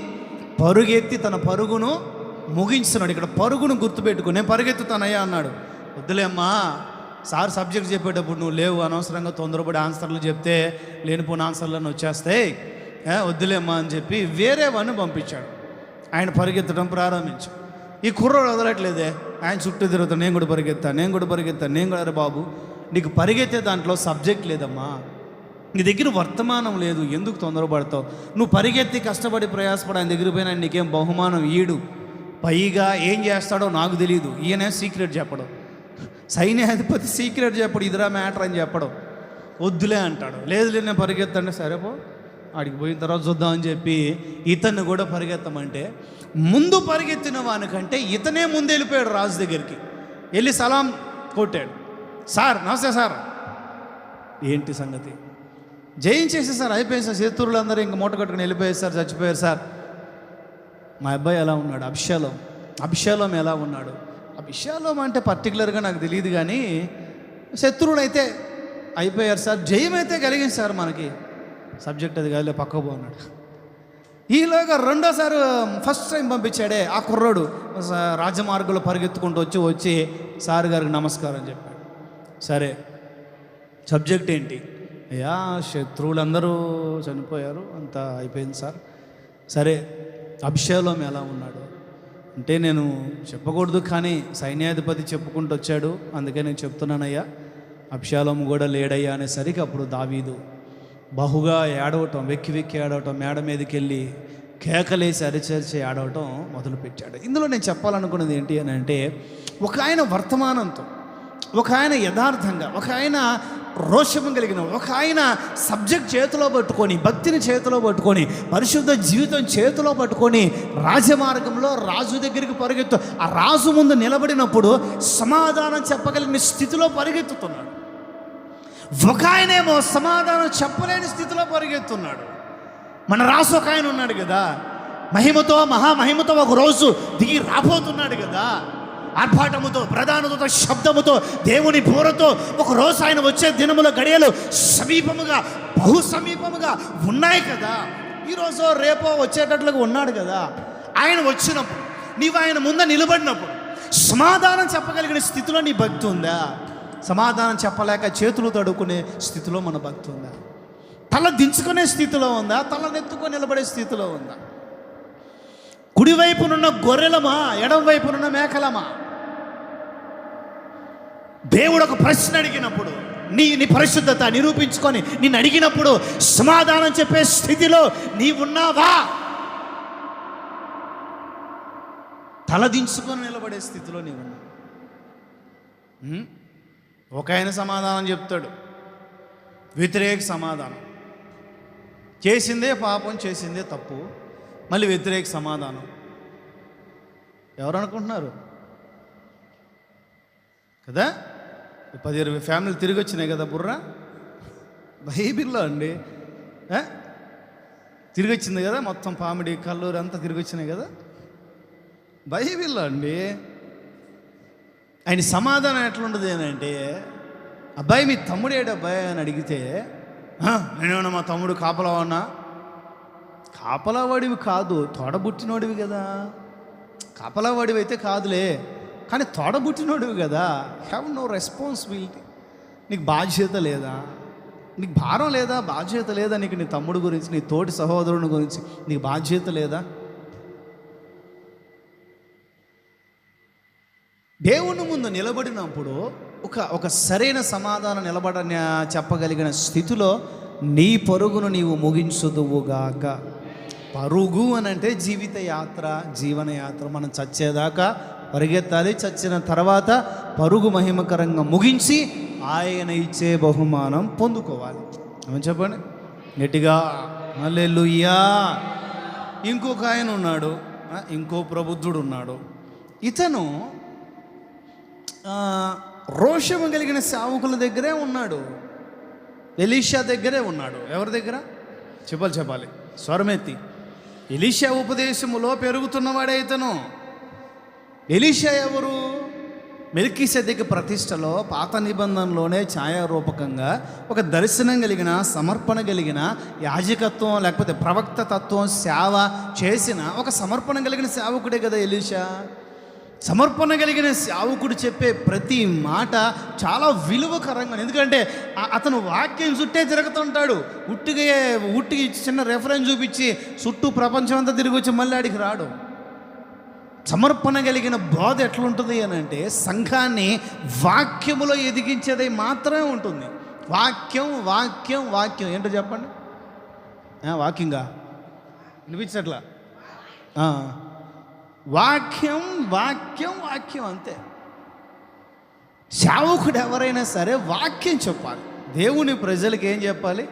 Speaker 1: పరుగెత్తి తన పరుగును ముగించున్నాడు. ఇక్కడ పరుగును గుర్తుపెట్టుకుని నేను పరిగెత్తుతానయ్యా అన్నాడు. వద్దులేమ్మా, సార్ సబ్జెక్ట్ చెప్పేటప్పుడు నువ్వు లేవు, అనవసరంగా తొందరపడి ఆన్సర్లు చెప్తే లేనిపోయిన ఆన్సర్లను వచ్చేస్తాయి, వద్దులేమ్మా అని చెప్పి వేరే వాడిని పంపించాడు. ఆయన పరిగెత్తడం ప్రారంభించాడు. ఈ కుర్రోడు వదలట్లేదే, ఆయన చుట్టూ తిరుగుతాడు. నేను కూడా పరిగెత్తాను. అరే బాబు, నీకు పరిగెత్తే దాంట్లో సబ్జెక్ట్ లేదమ్మా, నీ దగ్గర వర్తమానం లేదు, ఎందుకు తొందరపడతావు? నువ్వు పరిగెత్తి కష్టపడి ప్రయాసపడి ఆయన దగ్గర పోయినా నీకేం బహుమానం ఈడు, పైగా ఏం చేస్తాడో నాకు తెలియదు. ఈయనే సీక్రెట్ చెప్పడం, సైన్యాధిపతి సీక్రెట్ చెప్పడు, ఇదిరా మ్యాటర్ అని చెప్పడం. వద్దులే అంటాడు. లేదు నేను పరిగెత్తండి, సరేపో ఆడికి పోయిన తర్వాత చూద్దామని చెప్పి ఇతన్ని కూడా పరిగెత్తమంటే, ముందు పరిగెత్తిన వానికంటే ఇతనే ముందు వెళ్ళిపోయాడు రాజు దగ్గరికి. వెళ్ళి సలాం కొట్టాడు. సార్ నమస్తే సార్, ఏంటి సంగతి? జయించేసి సార్, అయిపోయింది సార్, శత్రువులు అందరూ ఇంక మూట కట్టుకుని వెళ్ళిపోయారు సార్, చచ్చిపోయారు సార్. మా అబ్బాయి ఎలా ఉన్నాడు? అభిషాలోం ఎలా ఉన్నాడు? అభిషాలోం అంటే పర్టికులర్గా నాకు తెలియదు, కానీ శత్రువులు అయితే అయిపోయారు సార్, జయం అయితే కలిగింది సార్ మనకి. సబ్జెక్ట్ అది కాదు, పక్క పోన్నాడు. ఈలోగా రెండోసారి ఫస్ట్ టైం పంపించాడే ఆ కుర్రోడు రాజమార్గంలో పరిగెత్తుకుంటూ వచ్చి సార్ గారికి నమస్కారం చెప్పాడు. సరే, సబ్జెక్ట్ ఏంటి? అయ్యా, శత్రువులందరూ చనిపోయారు, అంతా అయిపోయింది సార్. సరే, అభిషేలోం ఎలా ఉన్నాడు అంటే, నేను చెప్పకూడదు కానీ సైన్యాధిపతి చెప్పుకుంటూ వచ్చాడు, అందుకే నేను చెప్తున్నానయ్యా. అభిషేలోం కూడా లేడయ్యా అనేసరికి అప్పుడు దావీదు బహుగా ఏడవటం, వెక్కి ఏడవటం, మేడ మీదకి వెళ్ళి కేకలేసి అరిచరిచి ఏడవటం మొదలుపెట్టాడు. ఇందులో నేను చెప్పాలనుకున్నది ఏంటి అని అంటే, ఒక ఆయన వర్తమానంతో, ఒక ఆయన యథార్థంగా, ఒక ఆయన రోషము కలిగిన, ఒక ఆయన సబ్జెక్ట్ చేతిలో పట్టుకొని, భక్తిని చేతిలో పట్టుకొని, పరిశుద్ధ జీవితం చేతిలో పట్టుకొని రాజమార్గంలో రాజు దగ్గరికి పరిగెత్తు, ఆ రాజు ముందు నిలబడినప్పుడు సమాధానం చెప్పగలిగిన స్థితిలో పరిగెత్తుతున్నాడు. ఒక ఆయనేమో సమాధానం చెప్పలేని స్థితిలో పరిగెత్తున్నాడు. మన రాజు ఒక ఆయన ఉన్నాడు కదా, మహిమతో, మహామహిమతో ఒక రోజు దిగి రాబోతున్నాడు కదా, ఆర్భాటముతో, ప్రధానతో, శబ్దముతో, దేవుని బూరతో ఒక రోజు ఆయన వచ్చే దినముల గడియలు సమీపముగా, బహు సమీపముగా ఉన్నాయి కదా. ఈరోజు రేపో వచ్చేటట్లుగా ఉన్నాడు కదా. ఆయన వచ్చినప్పుడు, నీవు ఆయన ముందు నిలబడినప్పుడు సమాధానం చెప్పగలిగిన స్థితిలో నీ భక్తి ఉందా? సమాధానం చెప్పలేక చేతులు తడుకునే స్థితిలో మన భక్తి ఉందా? తల దించుకునే స్థితిలో ఉందా? తల నెత్తుకొని నిలబడే స్థితిలో ఉందా? కుడివైపునున్న గొర్రెలమా, ఎడం వైపునున్న మేకలమా? దేవుడు ఒక ప్రశ్న అడిగినప్పుడు, నీ పరిశుద్ధత నిరూపించుకొని నిన్ను అడిగినప్పుడు సమాధానం చెప్పే స్థితిలో నీవున్నావా? తలదించుకొని నిలబడే స్థితిలో నీవున్నావు. ఒక ఆయన సమాధానం చెప్తాడు, వ్యతిరేక సమాధానం. చేసిందే పాపం, చేసిందే తప్పు, మళ్ళీ వ్యతిరేక సమాధానం. ఎవరు అనుకుంటున్నారు కదా? 10-20 ఫ్యామిలీలు తిరిగి వచ్చినాయి కదా బుర్రా, బైబిల్లో అండి. తిరిగి వచ్చింది కదా, మొత్తం పామిడి, కల్లూరు అంతా తిరిగి వచ్చినాయి కదా బైబిల్లో అండి. ఆయన సమాధానం ఎట్లుండదు అంటే, అబ్బాయి మీ తమ్ముడు ఏడు అబ్బాయి అని అడిగితే, నేనేమన్నా మా తమ్ముడు కాపలావన్నా? కాపలావాడివి కాదు, తోడబుట్టినోడివి కదా. కాపలావాడివి అయితే కాదులే, కానీ తోడబుట్టినోడివి కదా. Have no responsibility. నీకు బాధ్యత లేదా? నీకు భారం లేదా? బాధ్యత లేదా? నీకు నీ తమ్ముడు గురించి, నీ తోటి సహోదరుని గురించి నీకు బాధ్యత లేదా? దేవుని ముందు నిలబడినప్పుడు ఒక సరైన సమాధానం చెప్పగలిగిన స్థితిలో నీ పరుగును నీవు ముగించుదువుగాక. పరుగు అని అంటే జీవిత యాత్ర, జీవన యాత్ర. మనం చచ్చేదాకా పరిగెత్తాలి, చచ్చిన తర్వాత పరుగు మహిమకరంగా ముగించి ఆయన ఇచ్చే బహుమానం పొందుకోవాలి. ఏమని చెప్పండి గట్టిగా, హల్లెలూయా. ఇంకొక ఆయన ఉన్నాడు, ఇంకో ప్రబుద్ధుడు ఉన్నాడు. ఇతను రోషము కలిగిన సేవకుల దగ్గరే ఉన్నాడు, ఎలీషా దగ్గరే ఉన్నాడు. ఎవరి దగ్గర? చెప్పాలి స్వరమెత్తి. ఎలీషా ఉపదేశములో పెరుగుతున్నవాడే ఇతను. ఎలీషా ఎవరు? మెల్కీసెదెకు ప్రతిష్టలో పాత నిబంధనలోనే ఛాయారూపకంగా ఒక దర్శనం కలిగిన, సమర్పణ కలిగిన, యాజకత్వం లేకపోతే ప్రవక్త తత్వం సేవ చేసిన ఒక సమర్పణ కలిగిన సేవకుడే కదా ఎలీషా. సమర్పణ కలిగిన సేవకుడు చెప్పే ప్రతి మాట చాలా విలువకరంగా, ఎందుకంటే అతను వాక్యం చుట్టే తిరుగుతుంటాడు. ఉట్టికి చిన్న రెఫరెన్స్ చూపించి చుట్టూ ప్రపంచం అంతా తిరిగి వచ్చి మళ్ళీ ఆడికి రాడు. సమర్పణ కలిగిన బోధ ఎట్లుంటుంది అని అంటే, సంఘాన్ని వాక్యములో ఎదిగించేది మాత్రమే ఉంటుంది. వాక్యం వాక్యం వాక్యం ఏంటో చెప్పండి. వాక్యంగా వినిపించట్లా? వాక్యం వాక్యం వాక్యం అంతే. సేవకుడు ఎవరైనా సరే వాక్యం చెప్పాలి. దేవుని ప్రజలకు ఏం చెప్పాలి?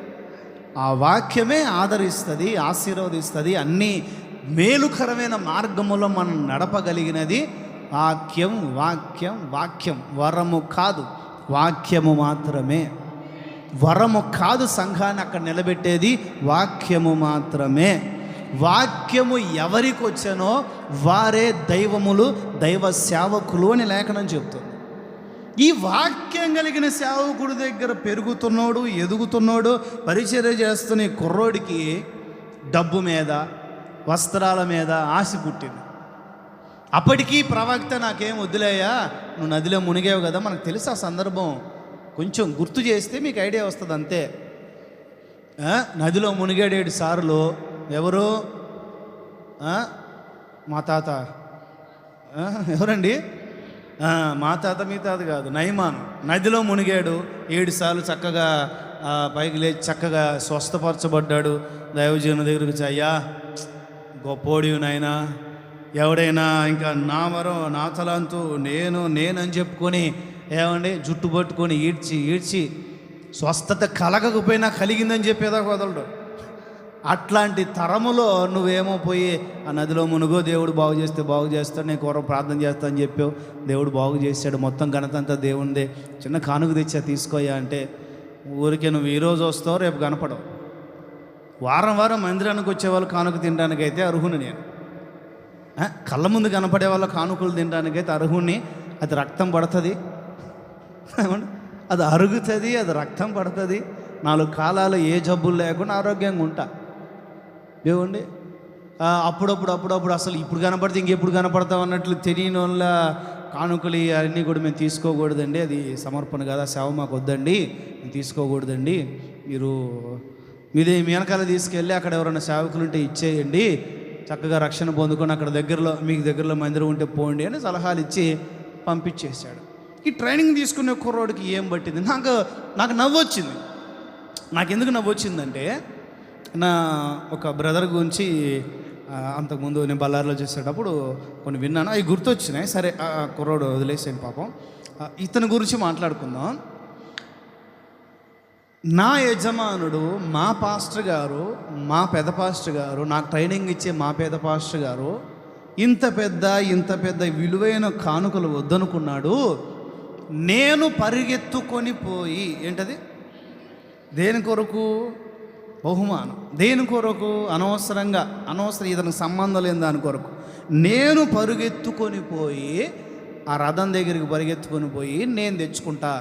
Speaker 1: ఆ వాక్యమే ఆదరిస్తుంది, ఆశీర్వదిస్తుంది. అన్నీ మేలుకరమైన మార్గములో మనం నడపగలిగినది వాక్యం వాక్యం వాక్యం. వరము కాదు, వాక్యము మాత్రమే. వరము కాదు సంఘాన్ని అక్కడ నిలబెట్టేది, వాక్యము మాత్రమే. వాక్యము ఎవరికి వచ్చానో వారే దైవములు, దైవ సేవకులు అని లేఖనం చెప్తుంది. ఈ వాక్యం కలిగిన సేవకుడి దగ్గర పెరుగుతున్నాడు, ఎదుగుతున్నాడు, పరిచర్య చేస్తున్న ఈ కుర్రోడికి డబ్బు మీద, వస్త్రాల మీద ఆశ పుట్టింది. అప్పటికీ ప్రవక్త నాకేం వద్దులేయా, నువ్వు నదిలో మునిగావు కదా, మనకు తెలుసు ఆ సందర్భం, కొంచెం గుర్తు చేస్తే మీకు ఐడియా వస్తుంది అంతే. నదిలో మునిగాడు 7 సార్లు. ఎవరు? మా తాత. ఎవరండి? మా తాత, మీ తాత కాదు, నయమాను. నదిలో మునిగాడు 7 సార్లు, చక్కగా పైకి లేచి చక్కగా స్వస్థపరచబడ్డాడు. దైవజనుని దగ్గరికి వచ్చి, అయ్యా గొప్పోడివి నాయనా, ఎవడైనా ఇంకా నా వరం నా తలాంతు నేనని చెప్పుకొని ఏమండి జుట్టు పట్టుకొని ఈడ్చి స్వస్థత కలగకపోయినా కలిగిందని చెప్పేదా వదలడు. అట్లాంటి తరములో నువ్వేమో పోయి ఆ నదిలో మునుగో, దేవుడు బాగు చేస్తే బాగు చేస్తాడు, నేను కూర ప్రార్థన చేస్తా అని చెప్పావు, దేవుడు బాగు చేశాడు, మొత్తం ఘనత అంతా దేవుందే, చిన్న కానుక తెచ్చా తీసుకోయా అంటే, ఊరికే నువ్వు ఈరోజు వస్తావు రేపు కనపడవు. వారం మందిరానికి వచ్చేవాళ్ళు కానుక తినడానికైతే అర్హుని నేను. కళ్ళ ముందు కనపడే వాళ్ళ కానుకలు తినడానికైతే అర్హుని. అది రక్తం పడుతుంది, అది అరుగుతుంది, అది రక్తం పడుతుంది. 4 కాలాలు ఏ జబ్బులు లేకుండా ఆరోగ్యంగా ఉంటా. ఏమండి అప్పుడప్పుడు అసలు ఇప్పుడు కనపడితే ఇంకెప్పుడు కనపడతాం అన్నట్లు తెలియని వాళ్ళ కానుకలు అన్నీ కూడా మేము తీసుకోకూడదండి, అది సమర్పణ కదా, సేవ మాకు వద్దండి, మేము తీసుకోకూడదండి, మీరు మీ వెనకాల తీసుకెళ్ళి అక్కడ ఎవరైనా సేవకులు ఉంటే ఇచ్చేయండి, చక్కగా రక్షణ పొందుకొని అక్కడ మీకు దగ్గరలో మందిరం ఉంటే పోండి అని సలహాలు ఇచ్చి పంపించేశాడు. ఈ ట్రైనింగ్ తీసుకునే కుర్రోడికి ఏం పట్టింది? నాకు నవ్వు వచ్చింది. నాకెందుకు నవ్వు వచ్చిందంటే, నా ఒక బ్రదర్ గురించి అంతకుముందు నేను బళ్ళారిలో చేసేటప్పుడు కొన్ని విన్నాను, అవి గుర్తొచ్చినాయి. సరే కుర్రోడు వదిలేసాను పాపం. ఇతని గురించి మాట్లాడుకుందాం. నా యజమానుడు, మా పాస్టర్ గారు, మా పెద్ద పాస్టర్ గారు, నాకు ట్రైనింగ్ ఇచ్చే మా పెద్ద పాస్టర్ గారు ఇంత పెద్ద విలువైన కానుకలు వద్దనుకున్నాడు. నేను పరిగెత్తుకొని పోయి, ఏంటది, దేని కొరకు? బహుమానం. దేని కొరకు? అనవసరం ఇతనికి సంబంధం లేని దాని కొరకు నేను పరిగెత్తుకొని పోయి ఆ రథం దగ్గరికి పరిగెత్తుకొని పోయి నేను తెచ్చుకుంటా,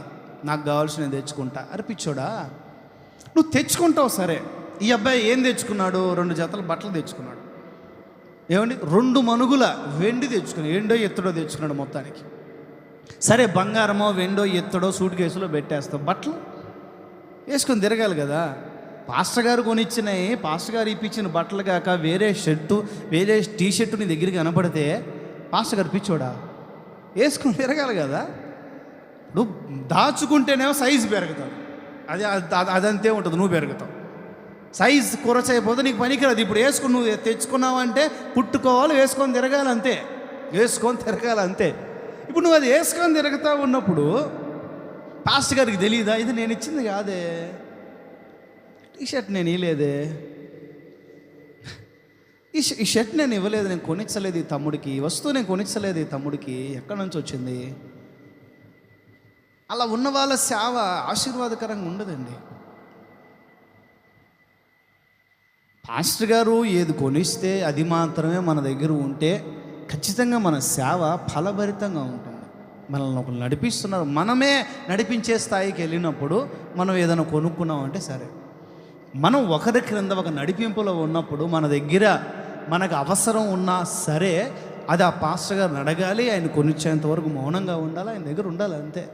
Speaker 1: నాకు కావాల్సినవి తెచ్చుకుంటా. అర్పించోడా, నువ్వు తెచ్చుకుంటావు సరే. ఈ అబ్బాయి ఏం తెచ్చుకున్నాడు? 2 జతల బట్టలు తెచ్చుకున్నాడు. ఏమండి, 2 మనుగుల వెండి తెచ్చుకున్నాడు, ఎండో ఎత్తడో తెచ్చుకున్నాడు మొత్తానికి. సరే, బంగారమో వెండో ఎత్తడో సూట్ కేసులో పెట్టేస్తావు, బట్టలు వేసుకొని తిరగాలి కదా. పాస్టర్ గారు కొనిచ్చినాయి, పాస్టర్ గారు ఇప్పించిన బట్టలు కాక వేరే టీ షర్టు నీ దగ్గరికి కనపడితే పాస్టర్ గారు పిచ్చోడా, వేసుకొని తిరగాలి కదా. నువ్వు దాచుకుంటేనేమో సైజు పెరుగుతావు, అదంతే ఉంటుంది, నువ్వు పెరుగుతావు. సైజు కొరచైపోతే నీకు పనికిరాదు. ఇప్పుడు వేసుకుని నువ్వు తెచ్చుకున్నావంటే పుట్టుకోవాలి, వేసుకొని తిరగాలి అంతే, ఇప్పుడు నువ్వు అది వేసుకొని తిరుగుతూ ఉన్నప్పుడు పాస్టర్ గారికి తెలియదా, ఇది నేను ఇచ్చింది కాదే, ఈ షర్ట్ నేను ఇవ్వలేదే, ఈ షర్ట్ నేను ఇవ్వలేదు, నేను కొనిచ్చలేదు ఈ తమ్ముడికి, ఈ వస్తువు నేను కొనిచ్చలేదు ఈ తమ్ముడికి, ఎక్కడి నుంచి వచ్చింది? అలా ఉన్న వాళ్ళ సేవ ఆశీర్వాదకరంగా ఉండదండి. పాస్టర్ గారు ఏది కొనిస్తే అది మాత్రమే మన దగ్గర ఉంటే ఖచ్చితంగా మన సేవ ఫలభరితంగా ఉంటుంది. మనల్ని ఒకరు నడిపిస్తున్నారు, మనమే నడిపించే స్థాయికి వెళ్ళినప్పుడు మనం ఏదైనా కొనుక్కున్నాం అంటే సరే. మనం ఒకరి క్రింద ఒక నడిపింపులో ఉన్నప్పుడు మన దగ్గర మనకు అవసరం ఉన్నా సరే అది ఆ పాస్టర్ గారిని అడగాలి, ఆయన కొనిచ్చేంత వరకు మౌనంగా ఉండాలి, ఆయన దగ్గర ఉండాలంతే.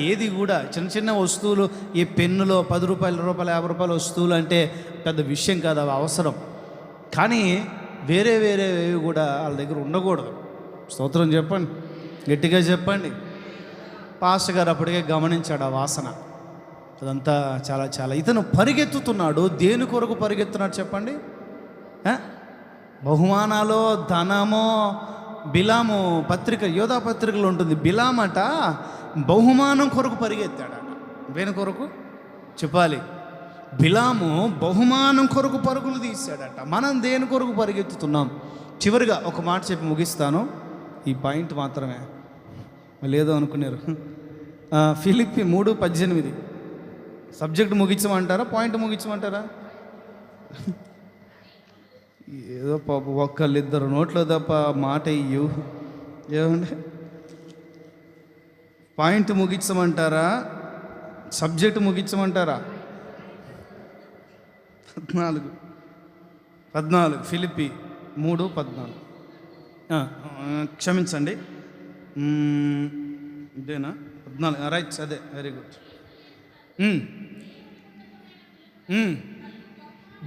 Speaker 1: ఏది కూడా చిన్న వస్తువులు, ఈ పెన్నులో 10 రూపాయలు, 20 రూపాయలు, 50 రూపాయల వస్తువులు అంటే పెద్ద విషయం కాదు, అవి అవసరం. కానీ వేరేవి కూడా వాళ్ళ దగ్గర ఉండకూడదు. స్తోత్రం చెప్పండి, గట్టిగా చెప్పండి. పాస్టర్ గారు అప్పటికే గమనించాడు ఆ వాసన, అదంతా చాలా. ఇతను పరిగెత్తుతున్నాడు, దేని కొరకు పరిగెత్తున్నాడు చెప్పండి? బహుమానాలు, ధనమో. బిలాము పత్రిక, యోధా పత్రికలో ఉంటుంది, బిలామట బహుమానం కొరకు పరిగెత్తాడట. దేని కొరకు చెప్పాలి? బిలాము బహుమానం కొరకు పరుగులు తీశాడట. మనం దేని కొరకు పరిగెత్తుతున్నాం? చివరిగా ఒక మాట చెప్పి ముగిస్తాను, ఈ పాయింట్ మాత్రమే, లేదో అనుకున్నారు. ఫిలిప్పీ 3:18 సబ్జెక్ట్ ముగించమంటారా, పాయింట్ ముగించమంటారా? ఏదో పాప ఒక్కళ్ళిద్దరు నోట్లో తప్ప మాట ఇయ్యు. ఏమండి, పాయింట్ ముగించమంటారా, సబ్జెక్ట్ ముగించమంటారా? 14 ఫిలిప్పి 3:14. క్షమించండి, ఇదేనా 14? రైట్, అదే, వెరీ గుడ్.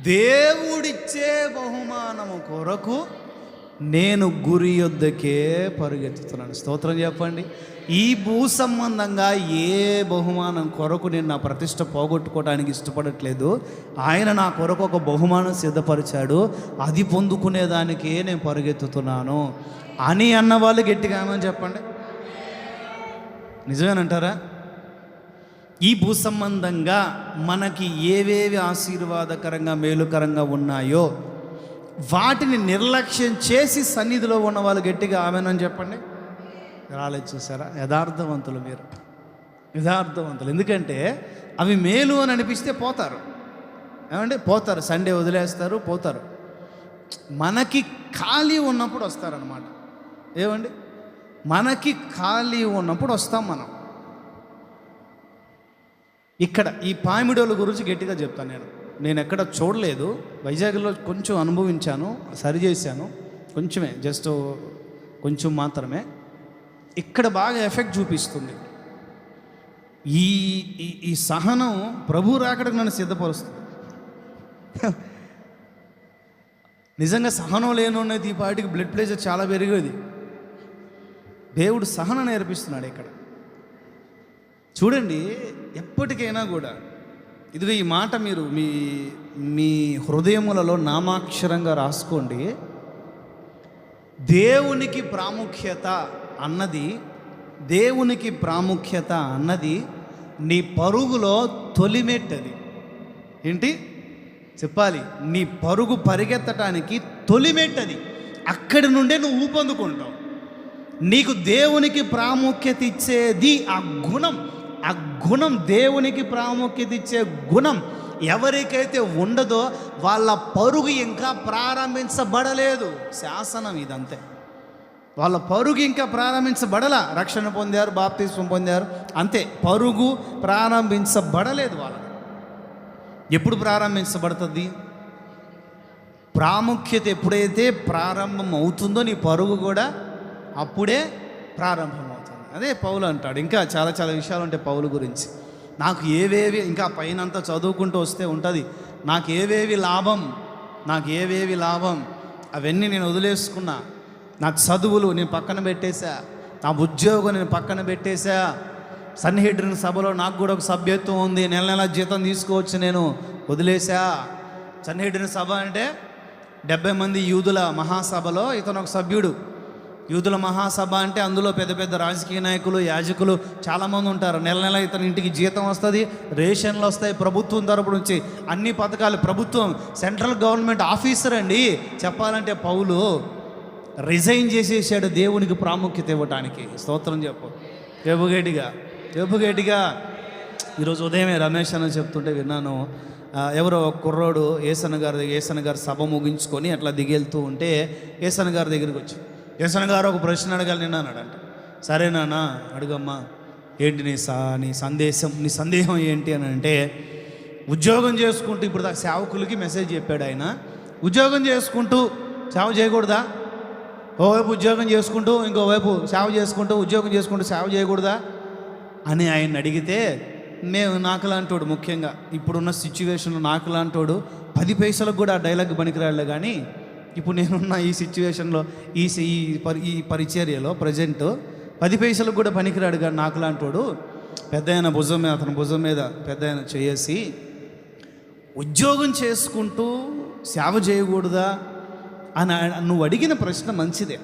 Speaker 1: దేవుడిచ్చే బహుమానము కొరకు నేను గురి యొద్దకే పరుగెత్తుతున్నాను. స్తోత్రం చెప్పండి. ఈ భూ సంబంధంగా ఏ బహుమానం కొరకు నేను నా ప్రతిష్ట పోగొట్టుకోవడానికి ఇష్టపడట్లేదు. ఆయన నా కొరకు ఒక బహుమానం సిద్ధపరిచాడు, అది పొందుకునేదానికే నేను పరుగెత్తుతున్నాను అని అన్న వాళ్ళు గట్టిగా ఏమని చెప్పండి. నిజమేనంటారా? ఈ భూ సంబంధంగా మనకి ఏవేవి ఆశీర్వాదకరంగా మేలుకరంగా ఉన్నాయో వాటిని నిర్లక్ష్యం చేసి సన్నిధిలో ఉన్న వాళ్ళు గట్టిగా ఆమెనని చెప్పండి. రాలేదు, చూసారా? యథార్థవంతులు మీరు, యథార్థవంతులు. ఎందుకంటే అవి మేలు అని అనిపిస్తే పోతారు. ఏమంటే పోతారు, సండే వదిలేస్తారు, పోతారు. మనకి ఖాళీ ఉన్నప్పుడు వస్తారనమాట. ఏమండి, మనకి ఖాళీ ఉన్నప్పుడు వస్తాం మనం. ఇక్కడ ఈ పామిడోళ్ళ గురించి గట్టిగా చెప్తాను. నేను ఎక్కడ చూడలేదు, వైజాగ్లో కొంచెం అనుభవించాను, సరి చేశాను, కొంచెమే, జస్ట్ కొంచెం మాత్రమే. ఇక్కడ బాగా ఎఫెక్ట్ చూపిస్తుంది. ఈ ఈ సహనం ప్రభు రాకడకు నన్ను సిద్ధపరుస్తుంది. నిజంగా సహనం లేనున్నది ఈ పాటికి బ్లడ్ ప్రెషర్ చాలా పెరిగేది. దేవుడు సహనం నేర్పిస్తున్నాడు ఇక్కడ. చూడండి, ఎప్పటికైనా కూడా ఇదిగో ఈ మాట మీరు మీ మీ హృదయములలో నామాక్షరంగా రాసుకోండి. దేవునికి ప్రాముఖ్యత అన్నది, దేవునికి ప్రాముఖ్యత అన్నది నీ పరుగులో తొలిమెట్టది. ఏంటి చెప్పాలి? నీ పరుగు పరిగెత్తడానికి తొలిమెట్టది. అక్కడి నుండే నువ్వు ఊపందుకుంటావు. నీకు దేవునికి ప్రాముఖ్యత ఇచ్చేది ఆ గుణం. ఆ గుణం, దేవునికి ప్రాముఖ్యత ఇచ్చే గుణం ఎవరికైతే ఉండదో వాళ్ళ పరుగు ఇంకా ప్రారంభించబడలేదు. శాసనం ఇదంతే. వాళ్ళ పరుగు ఇంకా ప్రారంభించబడలా. రక్షణ పొందారు, బాప్తిస్మం పొందారు, అంతే. పరుగు ప్రారంభించబడలేదు వాళ్ళకి. ఎప్పుడు ప్రారంభించబడుతుంది? ప్రాముఖ్యత ఎప్పుడైతే ప్రారంభం అవుతుందో నీ పరుగు కూడా అప్పుడే ప్రారంభం అవుతుంది. అదే పౌలు అంటాడు. ఇంకా చాలా చాలా విషయాలు ఉంటాయి పౌలు గురించి. నాకు ఏవేవి, ఇంకా పైనంతా చదువుకుంటూ వస్తే ఉంటుంది, నాకు ఏవేవి లాభం, నాకు ఏవేవి లాభం అవన్నీ నేను వదిలేసుకున్నా. నా చదువులు నేను పక్కన పెట్టేశా, నా ఉద్యోగం నేను పక్కన పెట్టేశా, సన్నిహిడ్రిన్ సభలో నాకు కూడా ఒక సభ్యత్వం ఉంది, నెల నెల జీతం తీసుకోవచ్చు, నేను వదిలేశా. సన్నిహిడ్రిన్ సభ అంటే 70 మంది యూదుల మహాసభలో ఇతను ఒక సభ్యుడు. యూదుల మహాసభ అంటే అందులో పెద్ద పెద్ద రాజకీయ నాయకులు, యాజకులు చాలామంది ఉంటారు. నెల నెల ఇతని ఇంటికి జీతం వస్తుంది, రేషన్లు వస్తాయి, ప్రభుత్వం తరపు నుంచి అన్ని పథకాలు. ప్రభుత్వం సెంట్రల్ గవర్నమెంట్ ఆఫీసర్ అండి. చెప్పాలంటే పౌలు రిజైన్ చేసేసాడు దేవునికి ప్రాముఖ్యత ఇవ్వటానికి. స్తోత్రం చెప్పు చెప్పుగేటిగా. ఈరోజు ఉదయమే రమేష్ అని చెప్తుంటే విన్నాను. ఎవరో కుర్రోడు ఏసన్న గారు సభ ముగించుకొని అట్లా దిగెళ్తూ ఉంటే ఏసన్న గారి దగ్గరికి వచ్చి, ఏసన్న గారు ఒక ప్రశ్న అడగాలి నిన్న అన్నాడంట. సరేనా అడుగమ్మా, ఏంటి నీ సందేహం ఏంటి అని అంటే, ఉద్యోగం చేసుకుంటూ, ఇప్పుడు దాకా సేవకులకి మెసేజ్ చెప్పాడు ఆయన. ఉద్యోగం చేసుకుంటూ సేవ చేయకూడదా? ఓవైపు ఉద్యోగం చేసుకుంటూ ఇంకోవైపు సేవ చేసుకుంటూ, ఉద్యోగం చేసుకుంటూ సేవ చేయకూడదా అని ఆయన అడిగితే, మేము నాకులాంటోడు, ముఖ్యంగా ఇప్పుడున్న సిచ్యువేషన్లో నాకులాంటోడు 10 పైసలకు కూడా ఆ డైలాగ్ పనికిరాలే. కానీ ఇప్పుడు నేనున్న ఈ సిచ్యువేషన్లో ఈ పరిచర్యలో ప్రజెంట్ 10 పైసలకు కూడా పనికిరాడు. కానీ నాకులాంటోడు పెద్ద ఆయన భుజం మీద, అతని భుజం మీద పెద్ద ఆయన చేసి, ఉద్యోగం చేసుకుంటూ సేవ చేయకూడదా అని నువ్వు అడిగిన ప్రశ్న మంచిదే.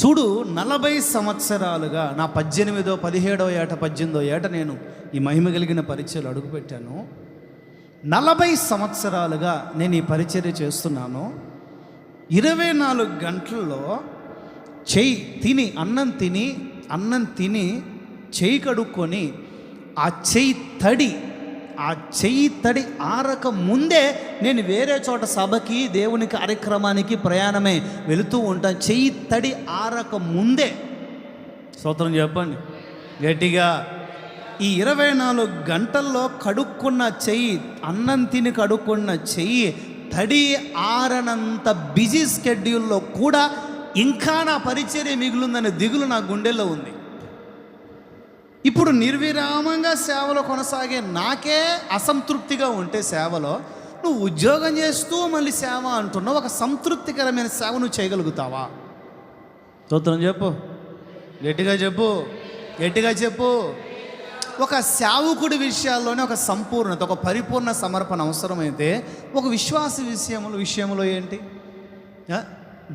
Speaker 1: చూడు, 40 సంవత్సరాలుగా నా 18వ 17వ ఏట 18వ ఏట నేను ఈ మహిమ కలిగిన పరిచర్యలు అడుగుపెట్టాను. 40 సంవత్సరాలుగా నేను ఈ పరిచర్య చేస్తున్నాను. 24 గంటల్లో అన్నం తిని చెయ్యి కడుక్కొని ఆ చెయ్యి తడి ఆ చెయ్యి తడి ఆరక ముందే నేను వేరే చోట సభకి దేవుని కార్యక్రమానికి ప్రయాణమే వెళుతూ ఉంటాను. చెయ్యి తడి ఆరక ముందే. స్తోత్రం చెప్పండి గట్టిగా. ఈ 24 గంటల్లో కడుక్కున్న చెయ్యి, అన్నం తిని కడుక్కున్న చెయ్యి తడి ఆరనంత బిజీ స్కెడ్యూల్లో కూడా ఇంకా నా పరిచర్య మిగులుందనే దిగులు నా గుండెల్లో ఉంది. ఇప్పుడు నిర్విరామంగా సేవలో కొనసాగే నాకే అసంతృప్తిగా ఉంటే సేవలో, నువ్వు ఉద్యోగం చేస్తూ మళ్ళీ సేవ అంటున్నావు. ఒక సంతృప్తికరమైన సేవ నువ్వు చేయగలుగుతావా? స్తోత్రం చెప్పు గట్టిగా, చెప్పు గట్టిగా చెప్పు. ఒక సేవకుడి విషయాల్లోనే ఒక సంపూర్ణత, ఒక పరిపూర్ణ సమర్పణ అవసరమైతే ఒక విశ్వాస విషయంలో ఏంటి?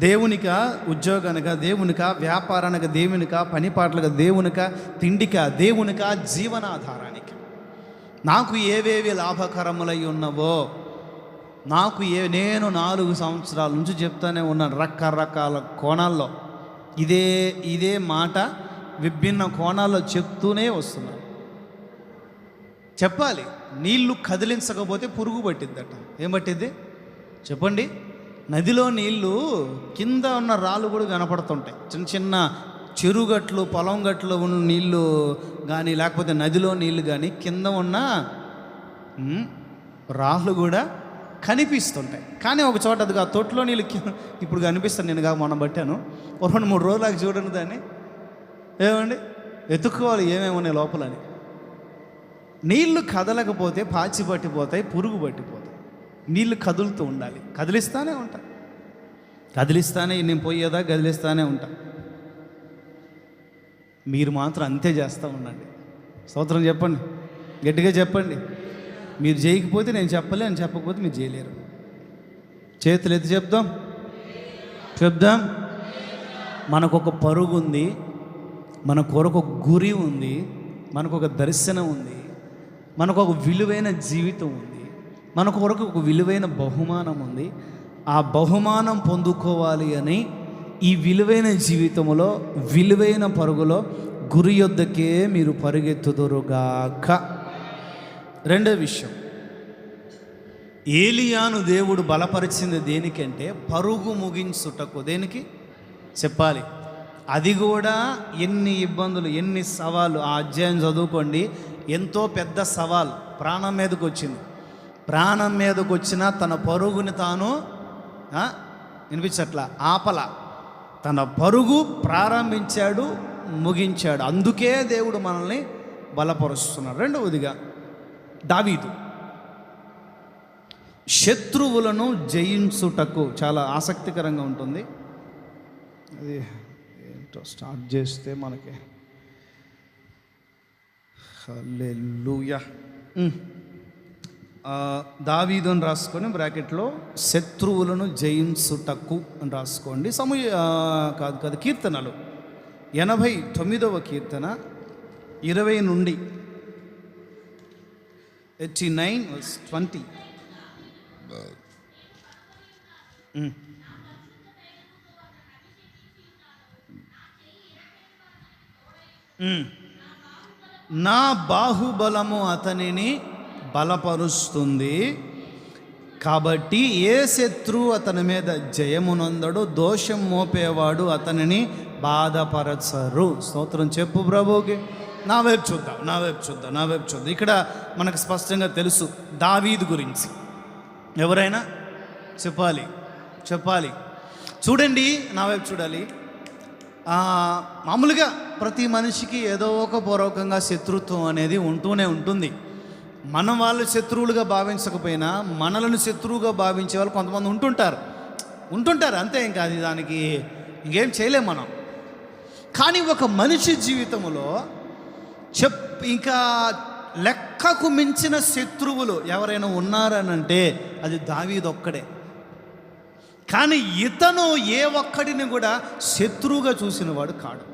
Speaker 1: దేవునిక, ఉద్యోగానిక దేవునిక, వ్యాపారానిక దేవునిక, పనిపాట్లుగా దేవునిక, తిండిక దేవునిక, జీవనాధారానికి నాకు ఏవేవి లాభకరములై ఉన్నవో నేను 4 సంవత్సరాల నుంచి చెప్తానే ఉన్నాను. రకరకాల కోణాల్లో ఇదే మాట విభిన్న కోణాల్లో చెప్తూనే వస్తున్నాను. చెప్పాలి. నీళ్లు కదిలించకపోతే పురుగు పట్టిద్దట. ఏం పట్టిద్ది చెప్పండి? నదిలో నీళ్లు కింద ఉన్న రాళ్ళు కూడా కనపడుతుంటాయి. చిన్న చిన్న చెరుగట్లు, పొలం గట్లు ఉన్న నీళ్ళు కానీ, లేకపోతే నదిలో నీళ్ళు కానీ, కింద ఉన్న రాళ్ళు కూడా కనిపిస్తుంటాయి. కానీ ఒక చోట అది ఆ తొట్టులో నీళ్ళు ఇప్పుడు కనిపిస్తాను. నేను మొన్న పట్టాను. 2-3 రోజులకు చూడండి దాన్ని. ఏమండి ఎత్తుక్కోవాలి ఏమేమి ఉన్నాయి లోపలని. నీళ్లు కదలకపోతే పాచి పట్టిపోతాయి, పురుగు పట్టిపోతాయి. నీళ్లు కదులుతూ ఉండాలి. కదిలిస్తానే ఉంటా, నేను పోయేదా కదిలిస్తానే ఉంటా. మీరు మాత్రం అంతే చేస్తూ ఉండండి. స్తోత్రం చెప్పండి గట్టిగా, చెప్పండి. మీరు చేయకపోతే నేను చెప్పలేను, చెప్పకపోతే మీరు చేయలేరు. చేతులు ఎత్తి చెప్దాం. మనకొక పరుగు ఉంది, మన కొరకు ఒక గురి ఉంది, మనకు ఒక దర్శనం ఉంది, మనకు ఒక విలువైన జీవితం ఉంది, మన కొరకు ఒక విలువైన బహుమానం ఉంది. ఆ బహుమానం పొందుకోవాలి అని ఈ విలువైన జీవితంలో, విలువైన పరుగులో గురి యొద్దకే మీరు పరుగెత్తుదురుగాక. రెండో విషయం, ఏలియాను దేవుడు బలపరిచింది దేనికంటే పరుగు ముగించుటకు. దేనికి చెప్పాలి? అది కూడా ఎన్ని ఇబ్బందులు, ఎన్ని సవాళ్ళు. ఆ అధ్యాయం చదువుకోండి. ఎంతో పెద్ద సవాల్ ప్రాణం మీదకి వచ్చింది. ప్రాణం మీదకి వచ్చినా తన పరుగుని తాను వినిపించట్లా, ఆపల. తన పరుగు ప్రారంభించాడు, ముగించాడు. అందుకే దేవుడు మనల్ని బలపరుస్తున్నాడు. రెండవదిగా దావీదు శత్రువులను జయించుటకు. చాలా ఆసక్తికరంగా ఉంటుంది. అది ఏంటో స్టార్ట్ చేస్తే మనకి హల్లెలూయా. దావీదు అని రాసుకొని బ్రాకెట్లో శత్రువులను జయించుటకు అని రాసుకోండి. కాదు కీర్తనలు 89వ కీర్తన 20 నుండి 89:20. నా బాహుబలము అతనిని బలపరుస్తుంది, కాబట్టి ఏ శత్రువు అతని మీద జయమునందడు, దోషం మోపేవాడు అతనిని బాధపరచరు. స్తోత్రం చెప్పు ప్రభువుకి. నా వైపు చూద్దాం. ఇక్కడ మనకు స్పష్టంగా తెలుసు దావీదు గురించి. ఎవరైనా చెప్పాలి. చూడండి, నా వైపు చూడాలి. మామూలుగా ప్రతి మనిషికి ఏదో ఒక పూర్వకంగా శత్రుత్వం అనేది ఉంటూనే ఉంటుంది. మనం వాళ్ళు శత్రువులుగా భావించకపోయినా మనలను శత్రువుగా భావించే వాళ్ళు కొంతమంది ఉంటుంటారు అంతే. ఇంకా అది దానికి ఇంకేం చేయలేం మనం. కానీ ఒక మనిషి జీవితంలో ఇంకా లెక్కకు మించిన శత్రువులు ఎవరైనా ఉన్నారనంటే అది దావీదు ఒక్కడే. కానీ ఇతను ఏ ఒక్కడిని కూడా శత్రువుగా చూసినవాడు కాడు.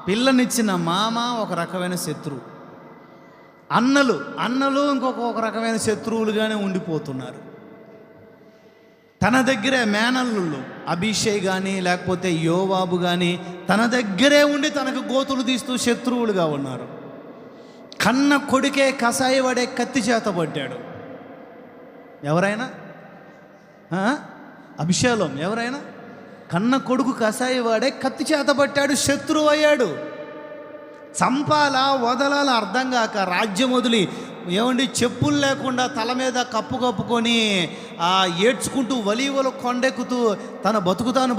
Speaker 1: పిల్లనిచ్చిన మామ ఒక రకమైన శత్రువు, అన్నలు ఇంకొక రకమైన శత్రువులుగానే ఉండిపోతున్నారు. తన దగ్గరే మేనల్లుళ్ళు అభిషేక్ కానీ లేకపోతే యోవాబు కానీ తన దగ్గరే ఉండి తనకు గోతులు తీస్తూ శత్రువులుగా ఉన్నారు. కన్న కొడుకే కసాయి వాడే కత్తి చేత పడ్డాడు. ఎవరైనా అభిషేకం ఎవరైనా కన్న కొడుకు కసాయి వాడే కత్తి చేత పట్టాడు, శత్రువు అయ్యాడు. చంపాలా వదలాలా అర్థం కాక రాజ్యం వదిలి చెప్పులు లేకుండా తల మీద కప్పు కప్పుకొని ఏడ్చుకుంటూ వలీవలు కొండెక్కుతూ తన బతుకుతాను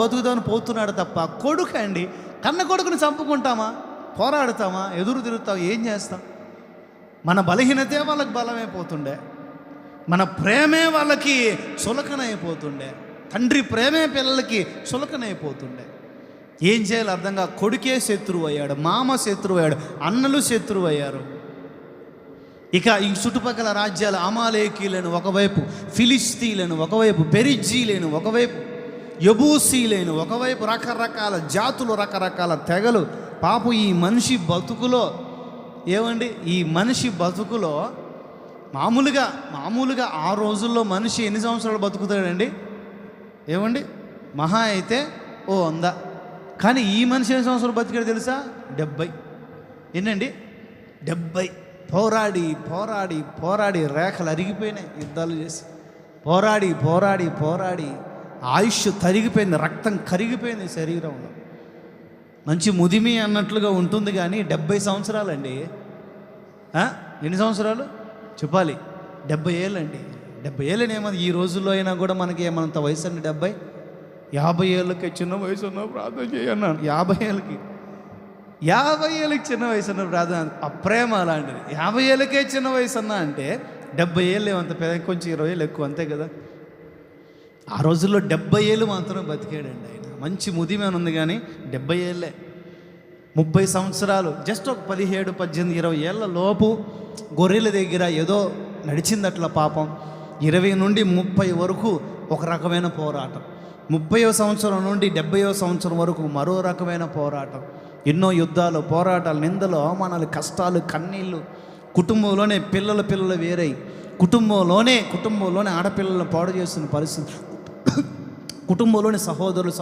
Speaker 1: పోతున్నాడు తప్ప, కొడుకు అండి, కన్న కొడుకుని చంపుకుంటామా, పోరాడుతామా, ఎదురు తిరుగుతాం, ఏం చేస్తాం? మన బలహీనతే వాళ్ళకి బలమైపోతుండే, మన ప్రేమే వాళ్ళకి చులకనైపోతుండే, తండ్రి ప్రేమే పిల్లలకి చులకనైపోతుండే. ఏం చేయాలి అర్థం కాక కొడుకే శత్రువు అయ్యాడు, మామ శత్రువు అయ్యాడు, అన్నలు శత్రువు అయ్యారు. ఇక ఈ చుట్టుపక్కల రాజ్యాలు అమాలేకీలను ఒకవైపు, ఫిలిస్తీలను ఒకవైపు, పెరిజ్జీలను ఒకవైపు, యబూసీలను ఒకవైపు, రకరకాల జాతులు, రకరకాల తెగలు. పాపం ఈ మనిషి బతుకులో ఈ మనిషి బతుకులో మామూలుగా ఆ రోజుల్లో మనిషి ఎన్ని సంవత్సరాలు బతుకుతాడండి? మహా అయితే 100. కానీ ఈ మనిషి ఎన్ని సంవత్సరాలు బతికాడు తెలుసా? 70. ఏంటండి 70. పోరాడి రేఖలు అరిగిపోయినాయి, యుద్ధాలు చేసి పోరాడి ఆయుష్ తరిగిపోయింది, రక్తం కరిగిపోయింది శరీరంలో. మంచి ముదిమి అన్నట్లుగా ఉంటుంది కానీ 70 సంవత్సరాలండి. ఎన్ని సంవత్సరాలు చెప్పాలి? 70 ఏళ్ళండి. 70 ఏళ్ళనేమో ఈ రోజుల్లో అయినా కూడా మనకి ఏమన్నంత వయసు అండి? 70, 50 ఏళ్ళకి చిన్న వయసు ఉన్న ప్రార్థన చేయన్నాను. 50 ఏళ్ళకి చిన్న వయసు ఉన్న ప్రార్థన, అప్రేమ అలాంటిది. 50 ఏళ్ళకే చిన్న వయసు అన్నా అంటే 70 ఏళ్ళు ఏమంత పెద్ద, కొంచెం 20 ఏళ్ళు ఎక్కువ, అంతే కదా. ఆ రోజుల్లో 70 ఏళ్ళు మాత్రం బతికాడండి ఆయన. మంచి ముదిమేన ఉంది కానీ 70 ఏళ్ళే. 30 సంవత్సరాలు, జస్ట్ ఒక 17, 18, 20 ఏళ్ళ లోపు గొర్రెల దగ్గర ఏదో నడిచింది అట్లా పాపం. 20 నుండి 30 వరకు ఒక రకమైన పోరాటం, 30వ సంవత్సరం నుండి 70వ సంవత్సరం వరకు మరో రకమైన పోరాటం. ఎన్నో యుద్ధాలు, పోరాటాలు, నిందలు, అవమానాలు, కష్టాలు, కన్నీళ్ళు. కుటుంబంలోనే పిల్లలు వేరై, కుటుంబంలోనే ఆడపిల్లలను పాడు చేస్తున్న పరిస్థితి, కుటుంబంలోని సహోదరులు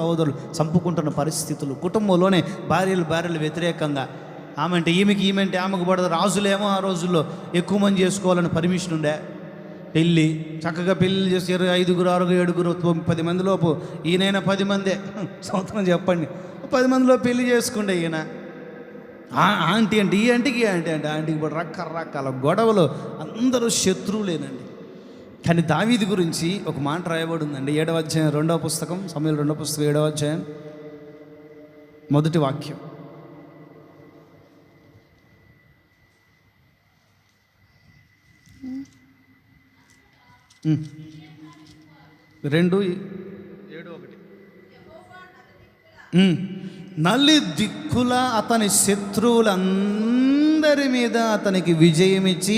Speaker 1: చంపుకుంటున్న పరిస్థితులు, కుటుంబంలోనే భార్యలు వ్యతిరేకంగా, ఆమె అంటే ఈమెంటే ఆమెకు పడదు. రాజులేమో ఆ రోజుల్లో ఎక్కువ మంది చేసుకోవాలని పర్మిషన్ ఉండే. చక్కగా పెళ్ళి చేసి 5, 6, 7, 10 మంది లోపు, ఈయనైనా 10 మందే సంవత్సరం చెప్పండి, 10 మందిలో పెళ్లి చేసుకుంటే ఈయన ఆంటీ అంటే ఈ ఆంటీకి ఇప్పుడు రకరకాల గొడవలు, అందరూ శత్రువులేనండి. కానీ దావీదు గురించి ఒక మాట రాయబడి ఉందండి. 7వ అధ్యాయం 2వ పుస్తకం, సమూయేలు 2వ పుస్తకం 7వ అధ్యాయం 1వ వాక్యం. నల్లి దిక్కుల అతని శత్రువులందరి మీద అతనికి విజయమిచ్చి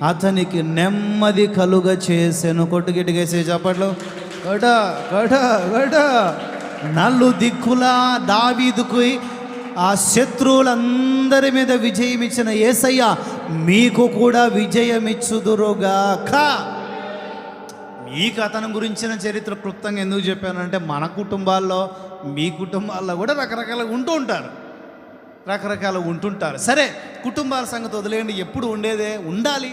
Speaker 1: అతనికి నెమ్మది కలుగ చేసెను. కొట్టుగిటికేసే చెప్పట్లు గడ. నల్లు దిక్కుల దావీదుకు ఆ శత్రువులందరి మీద విజయమిచ్చిన యేసయ్య మీకు కూడా విజయమిచ్చుదురుగాక. మీకు అతని గురించిన చరిత్ర క్లుప్తంగా ఎందుకు చెప్పానంటే, మన కుటుంబాల్లో మీ కుటుంబాల్లో కూడా రకరకాలుగా ఉంటుంటారు. సరే, కుటుంబాల సంగతి వదిలేయండి, ఎప్పుడు ఉండేదే ఉండాలి.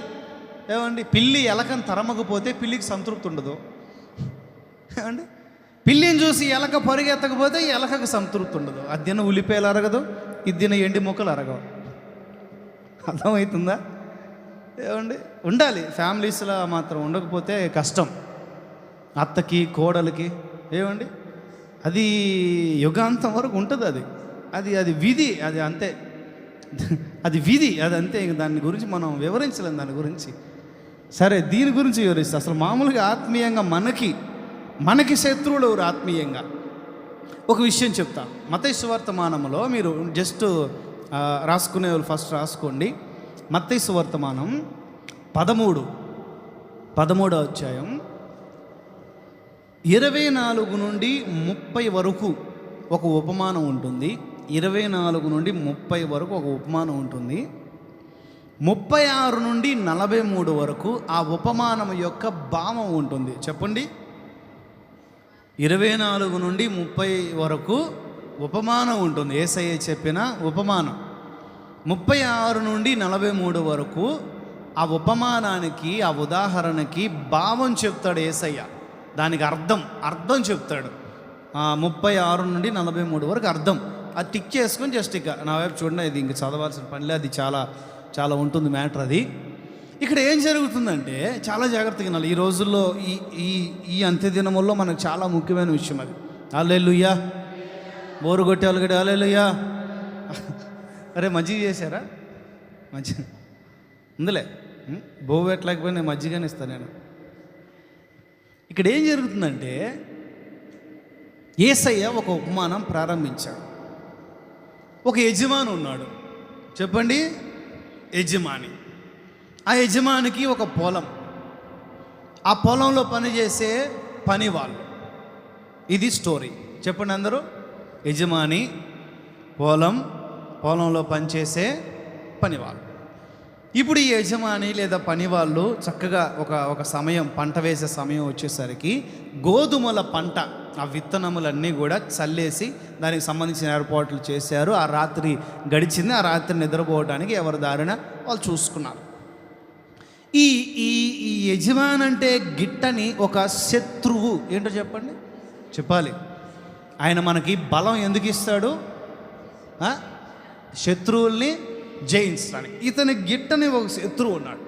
Speaker 1: పిల్లి ఎలకను తరమకపోతే పిల్లికి సంతృప్తి ఉండదు. పిల్లిని చూసి ఎలక పరిగెత్తకపోతే ఎలకకు సంతృప్తి ఉండదు. అద్దిన ఉల్లిపాయలు అరగదు, ఇద్దిన ఎండి మొక్కలు అరగవు. అర్థమవుతుందా? ఉండాలి. ఫ్యామిలీస్లో మాత్రం ఉండకపోతే కష్టం. అత్తకి, కోడలికి అది యుగాంతం వరకు ఉంటుంది. అది విధి, అది అంతే. అది విధి, అది అంతే. దాని గురించి మనం వివరించలేం దాని గురించి. సరే, దీని గురించి వివరిస్తే అసలు మామూలుగా ఆత్మీయంగా మనకి శత్రువులు ఎవరు? ఆత్మీయంగా ఒక విషయం చెప్తా. మత్తయి సువార్తమానంలో మీరు జస్ట్ రాసుకునే వాళ్ళు ఫస్ట్ రాసుకోండి. మత్తయి సువార్తమానం 13వ అధ్యాయం 24 నుండి 30 వరకు ఒక ఉపమానం ఉంటుంది. 24 నుండి 30 వరకు ఒక ఉపమానం ఉంటుంది. 36 నుండి 43 వరకు ఆ ఉపమానం యొక్క భావం ఉంటుంది. చెప్పండి. 24 నుండి 30 వరకు ఉపమానం ఉంటుంది, యేసయ్య చెప్పిన ఉపమానం. 36 నుండి 43 వరకు ఆ ఉపమానానికి, ఆ ఉదాహరణకి భావం చెప్తాడు యేసయ్య. దానికి అర్థం చెప్తాడు. 36 నుండి 43 వరకు అర్థం. అది టిక్ చేసుకొని జస్ట్ ఇక నా వైపు చూడండి. ఇది ఇంక చదవాల్సిన పనిలే, అది చాలా చాలా ఉంటుంది మ్యాటర్. అది ఇక్కడ ఏం జరుగుతుందంటే చాలా జాగ్రత్తగా వినాలి. ఈ రోజుల్లో ఈ అంత్య దినముల్లో మనకు చాలా ముఖ్యమైన విషయం అది. హల్లెలూయా. బోరు కొట్టే వాళ్ళు కూడా హల్లెలూయా. అరే మజ్జిగ చేశారా? మజ్జిగ ఉందిలే, బోవు పెట్టలేకపోయినా నేను మజ్జిగనే ఇస్తాను. నేను ఇక్కడ ఏం జరుగుతుందంటే యేసయ్య ఒక ఉపమానం ప్రారంభించాడు. ఒక యజమాని ఉన్నాడు. చెప్పండి, యజమాని. ఆ యజమానికి ఒక పొలం, ఆ పొలంలో పనిచేసే పని వాళ్ళు. ఇది స్టోరీ. చెప్పండి అందరూ. యజమాని, పొలంలో పనిచేసే పని వాళ్ళు. ఇప్పుడు ఈ యజమాని లేదా పని వాళ్ళు చక్కగా ఒక సమయం, పంట వేసే సమయం వచ్చేసరికి గోధుమల పంట, ఆ విత్తనములన్నీ కూడా చల్లేసి దానికి సంబంధించిన ఏర్పాట్లు చేశారు. ఆ రాత్రి గడిచింది. ఆ రాత్రి నిద్రపోవడానికి ఎవరి దారిన వాళ్ళు చూసుకున్నారు. ఈ ఈ ఈ యజమాని అంటే గిట్టని ఒక శత్రువు. ఏంటో చెప్పండి, చెప్పాలి. ఆయన మనకి బలం ఎందుకు ఇస్తాడు? శత్రువుల్ని జయించడానికి. ఇతని గిట్టని ఒక శత్రువు ఉన్నాడు.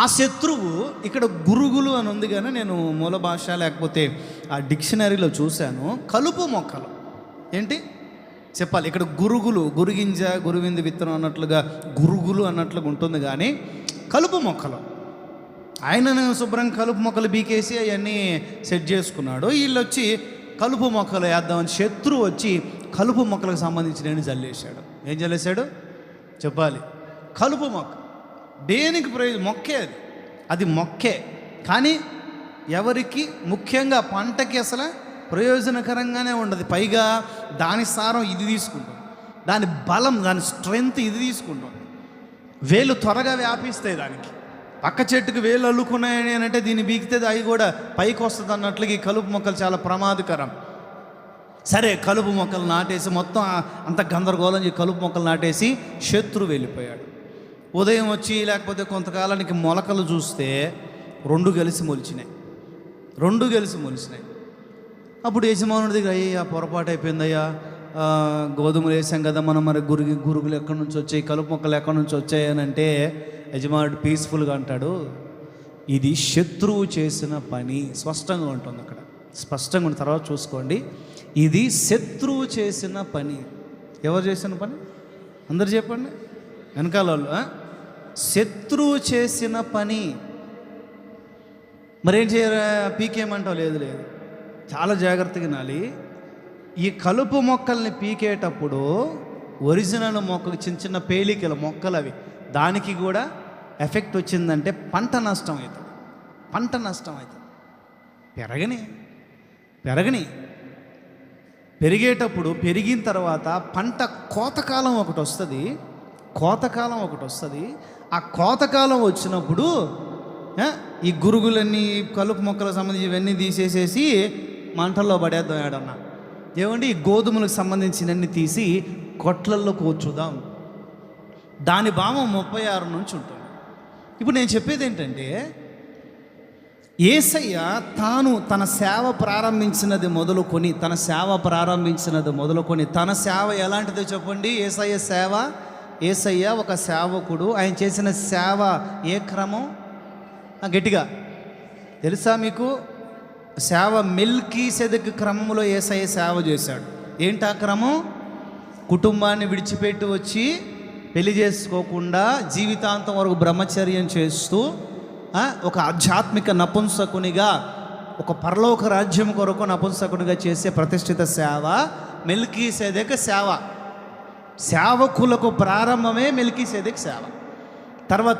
Speaker 1: ఆ శత్రువు ఇక్కడ గురుగులు అని ఉంది, కానీ నేను మూల భాష లేకపోతే ఆ డిక్షనరీలో చూశాను. కలుపు మొక్కలు. ఏంటి చెప్పాలి? ఇక్కడ గురుగులు, గురుగింజ, గురువింది విత్తనం అన్నట్లుగా గురుగులు అన్నట్లుగా ఉంటుంది, కానీ కలుపు మొక్కలు. ఆయనను శుభ్రంగా కలుపు మొక్కలు బీకేసి అవన్నీ సెట్ చేసుకున్నాడు. వీళ్ళు వచ్చి కలుపు మొక్కలు వేద్దామని శత్రువు వచ్చి కలుపు మొక్కలకు సంబంధించిన చల్లేశాడు. ఏం చల్లేశాడు చెప్పాలి? కలుపు మొక్క. దేనికి ప్రయోజనం? మొక్కే అది మొక్కే, కానీ ఎవరికి? ముఖ్యంగా పంటకి అసలు ప్రయోజనకరంగానే ఉండదు. పైగా దాని సారం ఇది తీసుకుంటాం, దాని బలం, దాని స్ట్రెంగ్త్ ఇది తీసుకుంటాం. వేలు త్వరగా వ్యాపిస్తాయి దానికి. పక్క చెట్టుకు వేలు అల్లుకున్నాయని అంటే దీన్ని బీకితే అవి కూడా పైకి వస్తుంది అన్నట్లుగా ఈ కలుపు మొక్కలు చాలా ప్రమాదకరం. సరే, కలుపు మొక్కలు నాటేసి మొత్తం అంత గందరగోళం కలుపు మొక్కలు నాటేసి శత్రువు వెళ్ళిపోయాడు. ఉదయం వచ్చి లేకపోతే కొంతకాలానికి మొలకలు చూస్తే రెండు కలిసి మొలిచినాయి. అప్పుడు యజమానుడి దగ్గర, అయ్యా పొరపాటు అయిపోయిందయ్యా, గోధుమలు వేసాం కదా మనం, మరి గురుగులు ఎక్కడి నుంచి వచ్చాయి, కలుపు మొక్కలు ఎక్కడి నుంచి వచ్చాయి అని అంటే యజమానుడు పీస్ఫుల్గా అంటాడు, ఇది శత్రువు చేసిన పని. స్పష్టంగా ఉంటుంది అక్కడ, స్పష్టంగా ఉన్న తర్వాత చూసుకోండి. ఇది శత్రువు చేసిన పని. ఎవరు చేసిన పని? అందరు చెప్పండి వెనకాల వాళ్ళు. శత్రువు చేసిన పని. మరేం చేయరా? పీకేయమంటావు? లేదు. చాలా జాగ్రత్తగా వినాలి. ఈ కలుపు మొక్కల్ని పీకేటప్పుడు ఒరిజినల్ మొక్కలు, చిన్న చిన్న పేలికల మొక్కలు అవి, దానికి కూడా ఎఫెక్ట్ వచ్చిందంటే పంట నష్టం అవుతుంది. పెరగని పెరిగేటప్పుడు, పెరిగిన తర్వాత పంట కోతకాలం ఒకటి వస్తుంది. ఆ కోతకాలం వచ్చినప్పుడు ఈ గురుగులన్నీ, కలుపు మొక్కలకు సంబంధించి ఇవన్నీ తీసేసేసి మంటల్లో పడేద్దాం. ఏడన్నా ఏమండి, ఈ గోధుమలకు సంబంధించినవన్నీ తీసి కొట్లల్లో కూర్చుదాం. దాని భావం 36 నుంచి ఉంటుంది. ఇప్పుడు నేను చెప్పేది ఏంటంటే, యేసయ్య తాను తన సేవ ప్రారంభించినది మొదలుకొని తన సేవ ఎలాంటిదో చెప్పండి. యేసయ్య ఒక సేవకుడు. ఆయన చేసిన సేవ ఏ క్రమం? గట్టిగా తెలుసా మీకు? సేవ మెల్కీసెదెకు క్రమంలో యేసయ్య సేవ చేశాడు. ఏంటి ఆ క్రమం? కుటుంబాన్ని విడిచిపెట్టి వచ్చి పెళ్లి చేసుకోకుండా జీవితాంతం వరకు బ్రహ్మచర్యం చేస్తూ ఒక ఆధ్యాత్మిక నపుంసకునిగా, ఒక పరలోక రాజ్యం కొరకు నపుంసకునిగా చేసే ప్రతిష్ఠిత సేవ మెల్కీసెదెకు సేవ. సేవకులకు ప్రారంభమే మెల్కీసెదెకు సేవ.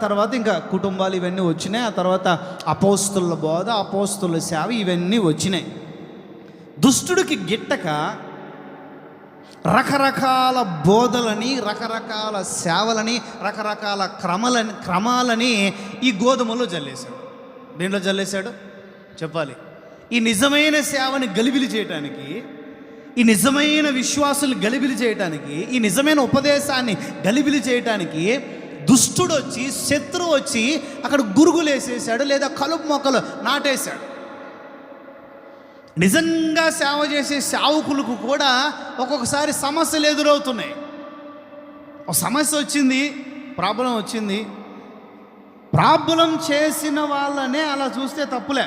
Speaker 1: తర్వాత ఇంకా కుటుంబాలు ఇవన్నీ వచ్చినాయి. ఆ తర్వాత అపోస్తుల బోధ, అపోస్తుల సేవ ఇవన్నీ వచ్చినాయి. దుష్టుడికి గిట్టక రకరకాల బోధలని, రకరకాల సేవలని, రకరకాల క్రమాలని ఈ గోధుమలో జల్లేశాడు. దేంట్లో జల్లేశాడు చెప్పాలి? ఈ నిజమైన సేవని గలిబిలి చేయటానికి, ఈ నిజమైన విశ్వాసులు గలిబిలి చేయటానికి, ఈ నిజమైన ఉపదేశాన్ని గలిబిలి చేయటానికి దుష్టుడు వచ్చి, శత్రువు వచ్చి అక్కడ గురుగులు వేసేసాడు, లేదా కలుపు మొక్కలు నాటేశాడు. నిజంగా సేవ చేసే సేవకులకు కూడా ఒక్కొక్కసారి సమస్యలు ఎదురవుతున్నాయి. ఒక సమస్య వచ్చింది, ప్రాబ్లం వచ్చింది. ప్రాబ్లం చేసిన వాళ్ళనే అలా చూస్తే తప్పులే.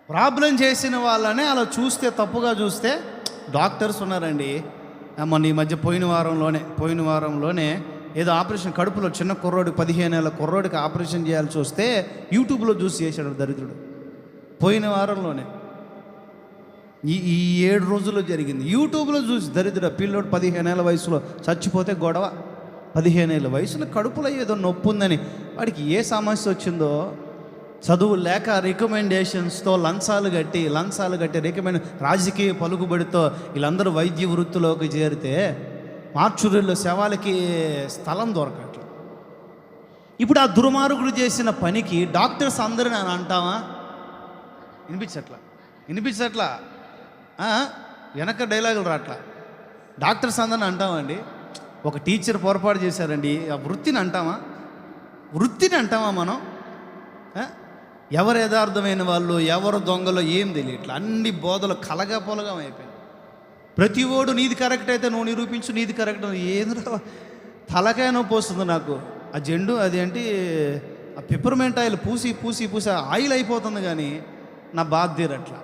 Speaker 1: ప్రాబ్లం చేసిన వాళ్ళనే అలా చూస్తే, తప్పుగా చూస్తే. డాక్టర్స్ ఉన్నారండి, మొన్న ఈ మధ్య పోయిన వారంలోనే ఏదో ఆపరేషన్, కడుపులో చిన్న కుర్రోడికి 15 ఏళ్ళ కుర్రోడికి ఆపరేషన్ చేయాల్సి వస్తే యూట్యూబ్లో చూసి చేశాడు దరిద్రుడు. పోయిన వారంలోనే, ఈ 7 రోజుల్లో జరిగింది. యూట్యూబ్లో చూసి దరిద్రుడు పిల్లోడు 15 ఏళ్ళ వయసులో చచ్చిపోతే గొడవ. 15 ఏళ్ళ వయసులో కడుపులో ఏదో నొప్పి ఉందని, వాడికి ఏ సమస్య వచ్చిందో చదువు లేక రికమెండేషన్స్తో లంచాలు కట్టి రికమెండ్ రాజకీయ పలుకుబడితో వీళ్ళందరూ వైద్య వృత్తిలోకి చేరితే మార్చురీల్లో శవాలకి స్థలం దొరకట్లేదు. ఇప్పుడు ఆ దుర్మార్గుడు చేసిన పనికి డాక్టర్స్ అందరిని అని అంటావా? వినిపించట్లా వెనక డైలాగులు రాట్లా. డాక్టర్స్ అందరిని అంటామండి. ఒక టీచర్ పొరపాటు చేశారండి, ఆ వృత్తిని అంటామా మనం? ఎవరు యథార్థమైన వాళ్ళు, ఎవరు దొంగలో ఏం తెలియట్లా. అన్ని బోధలు కలగపొలగం అయిపోయింది. ప్రతి ఓడు నీది కరెక్ట్ అయితే నువ్వు నిరూపించు, నీది కరెక్ట్. ఏదో తలకాయ నొప్పి వస్తుంది నాకు. ఆ జెండు అదేంటి, ఆ పెప్పర్మెంట్ ఆయిల్ పూసి ఆయిల్ అయిపోతుంది, కానీ నా బాధ తీరట్లా.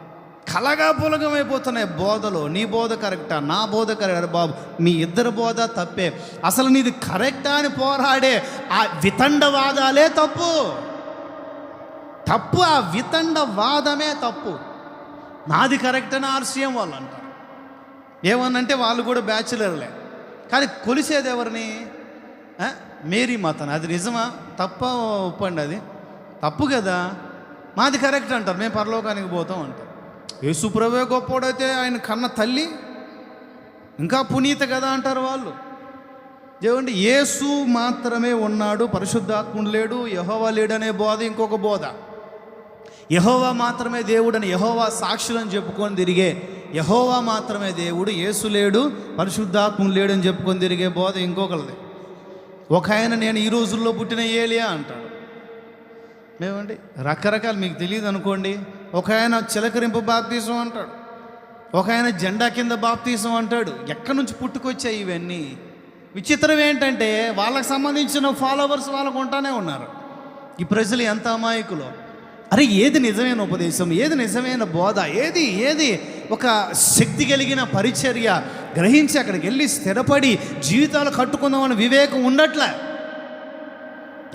Speaker 1: కలగాపులగం అయిపోతున్నాయి బోధలు. నీ బోధ కరెక్టా, నా బోధ కరెక్టా? బాబు, మీ ఇద్దరు బోధ తప్పే. అసలు నీది కరెక్టా అని పోరాడే ఆ వితండవాదాలే తప్పు. ఆ వితండవాదమే తప్పు. నాది కరెక్ట్ అని RCM వాళ్ళు అంటారు. ఏమనంటే వాళ్ళు కూడా బ్యాచులర్లే, కానీ కొలిసేది ఎవరిని? మేరీ మాతను. అది నిజమా తప్ప ఒప్పండి? అది తప్పు కదా. మాది కరెక్ట్ అంటారు, మేము పరలోకానికి పోతాం అంటారు. యేసుప్రభువే గొప్పోడైతే ఆయన కన్న తల్లి ఇంకా పునీత కదా అంటారు వాళ్ళు. ఏమండి, యేసు మాత్రమే ఉన్నాడు, పరిశుద్ధాత్ముడు లేడు, యెహోవా లేడనే బోధ ఇంకొక బోధ. యెహోవా మాత్రమే దేవుడని, యెహోవా సాక్షులని చెప్పుకొని తిరిగే, యెహోవా మాత్రమే దేవుడు, యేసు లేడు, పరిశుద్ధాత్ముడు లేడని చెప్పుకొని తిరిగే బోధ ఇంకొకరిది. ఒక ఆయన నేను ఈ రోజుల్లో పుట్టిన ఏలియా అంటాడు. మేమండి రకరకాలు, మీకు తెలియదు అనుకోండి. ఒక ఆయన చిలకరింపు బాప్తీసం అంటాడు, ఒక ఆయన జెండా కింద బాప్తీసం అంటాడు. ఎక్కడి నుంచి పుట్టుకొచ్చాయి ఇవన్నీ? విచిత్రం ఏంటంటే వాళ్ళకి సంబంధించిన ఫాలోవర్స్ వాళ్ళకు ఉంటానే ఉన్నారు. ఈ ప్రజలు ఎంత అమాయకులు. అరే, ఏది నిజమైన ఉపదేశం, ఏది నిజమైన బోధ, ఏది ఒక శక్తి కలిగిన పరిచర్య గ్రహించి అక్కడికి వెళ్ళి స్థిరపడి జీవితాలు కట్టుకుందామని వివేకం ఉండట్లే.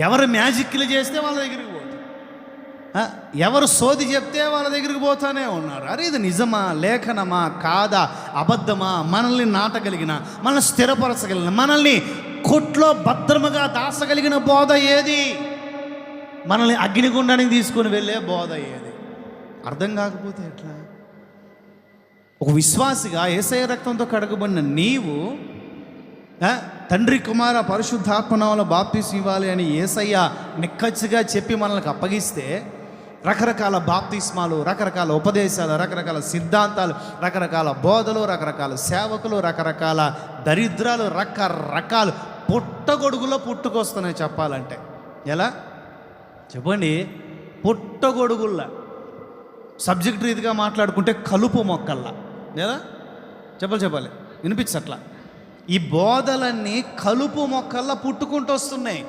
Speaker 1: ఎవరు మ్యాజిక్లు చేస్తే వాళ్ళ దగ్గరికి పోతారు, ఎవరు సోది చెప్తే వాళ్ళ దగ్గరికి పోతానే ఉన్నారు. అరే, ఇది నిజమా, లేఖనమా, కాదా, అబద్ధమా, మనల్ని నాటగలిగిన, మనల్ని స్థిరపరచగలిగిన, మనల్ని కొట్లో భద్రముగా దాచగలిగిన బోధ ఏది? మనల్ని అగ్నిగుండానికి తీసుకొని వెళ్ళే బోధ ఏది? అర్థం కాకపోతే ఎట్లా? ఒక విశ్వాసిగా యేసయ్య రక్తంతో కడగబడిన నీవు తండ్రి కుమార పరిశుద్ధాత్మనామములో బాప్తీసం ఇవ్వాలి అని యేసయ్య నిక్కచ్చిగా చెప్పి మనల్ని అప్పగిస్తే రకరకాల బాప్తిస్మాలు, రకరకాల ఉపదేశాలు, రకరకాల సిద్ధాంతాలు, రకరకాల బోధలు, రకరకాల సేవకులు, రకరకాల దరిద్రాలు, రకరకాలు పుట్టగొడుగులో పుట్టుకొస్తున్నాయి. చెప్పాలంటే ఎలా చెప్పండి? పుట్టగొడుగుల్లా. సబ్జెక్ట్ రీతిగా మాట్లాడుకుంటే కలుపు మొక్కల్లా. ఎలా చెప్పాలి? వినిపించట్లా. ఈ బోధలన్నీ కలుపు మొక్కల్లా పుట్టుకుంటూ వస్తున్నాయి.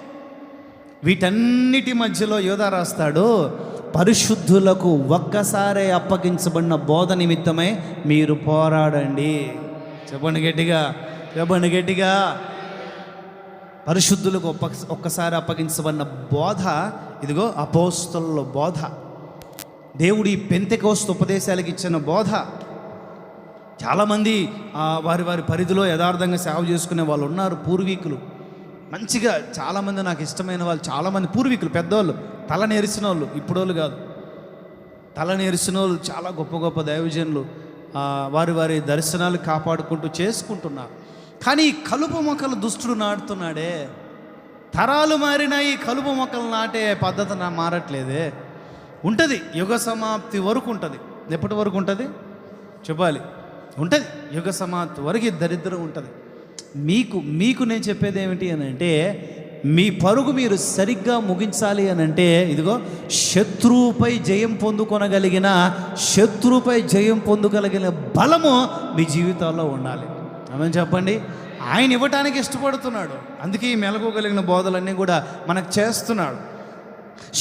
Speaker 1: వీటన్నిటి మధ్యలో యోధా రాస్తాడు, పరిశుద్ధులకు ఒక్కసారే అప్పగించబడిన బోధ నిమిత్తమై మీరు పోరాడండి. చెప్పండి గట్టిగా. పరిశుద్ధులకు ఒక్కసారి అప్పగించబడిన బోధ ఇదిగో అపోస్తలుల బోధ. దేవుడి పెంతెకోస్తు ఉపదేశాలకు ఇచ్చిన బోధ. చాలామంది వారి పరిధిలో యథార్థంగా సేవ చేసుకునే వాళ్ళు ఉన్నారు. పూర్వీకులు మంచిగా, చాలామంది నాకు ఇష్టమైన వాళ్ళు, చాలామంది పూర్వీకులు, పెద్దవాళ్ళు, తల నేరిసిన వాళ్ళు, ఇప్పుడోళ్ళు కాదు, తల నేరిసిన వాళ్ళు, చాలా గొప్ప గొప్ప దైవజనులు వారి దర్శనాలు కాపాడుకుంటూ చేసుకుంటున్నారు. కానీ ఈ కలుపు మొక్కలు దుష్టుడు నాటుతున్నాడే. తరాలు మారినా ఈ కలుపు మొక్కలు నాటే పద్ధతి మారట్లేదే. ఉంటుంది, యుగ సమాప్తి వరకు ఉంటుంది. ఎప్పటి వరకు ఉంటుంది? చెప్పాలి, ఉంటుంది. యుగ సమాప్తి వరకు దరిద్రం ఉంటుంది. మీకు నేను చెప్పేది ఏమిటి అని అంటే, మీ పరుగు మీరు సరిగ్గా ముగించాలి అని అంటే, ఇదిగో శత్రువుపై జయం పొందుకోగలిగిన బలము మీ జీవితాల్లో ఉండాలి. ఆమె చెప్పండి. ఆయన ఇవ్వటానికి ఇష్టపడుతున్నాడు. అందుకే ఈ మెలకోగలిగిన బోధలన్నీ కూడా మనకు చేస్తున్నాడు.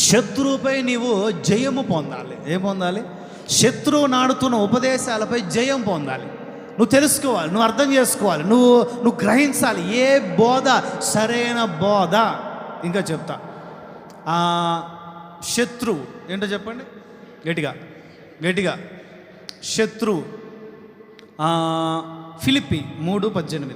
Speaker 1: శత్రువుపై నీవు జయము పొందాలి. ఏం పొందాలి? శత్రువు నాడుతున్న ఉపదేశాలపై జయం పొందాలి. నువ్వు తెలుసుకోవాలి, నువ్వు అర్థం చేసుకోవాలి, నువ్వు గ్రహించాలి ఏ బోధ సరైన బోధ. ఇంకా చెప్తా, శత్రువు ఏంటో చెప్పండి గట్టిగా. శత్రువు ఫిలిప్పీ 3:18.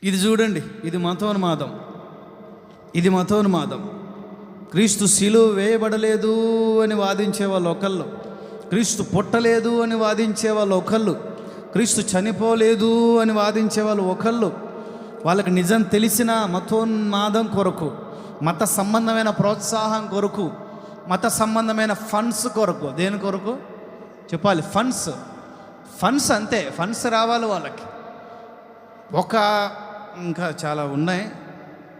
Speaker 1: ఇది చూడండి, ఇది మతోన్మాదం. క్రీస్తు శిలువ వేయబడలేదు అని వాదించే వాళ్ళు ఒకళ్ళు, క్రీస్తు పుట్టలేదు అని వాదించే వాళ్ళు ఒకళ్ళు, క్రీస్తు చనిపోలేదు అని వాదించే వాళ్ళు ఒకళ్ళు. వాళ్ళకి నిజం తెలిసిన మతోన్మాదం కొరకు, మత సంబంధమైన ప్రోత్సాహం కొరకు, మత సంబంధమైన ఫండ్స్ కొరకు. దేని కొరకు చెప్పాలి? ఫండ్స్ అంతే. ఫండ్స్ రావాలి వాళ్ళకి. ఇంకా చాలా ఉన్నాయి.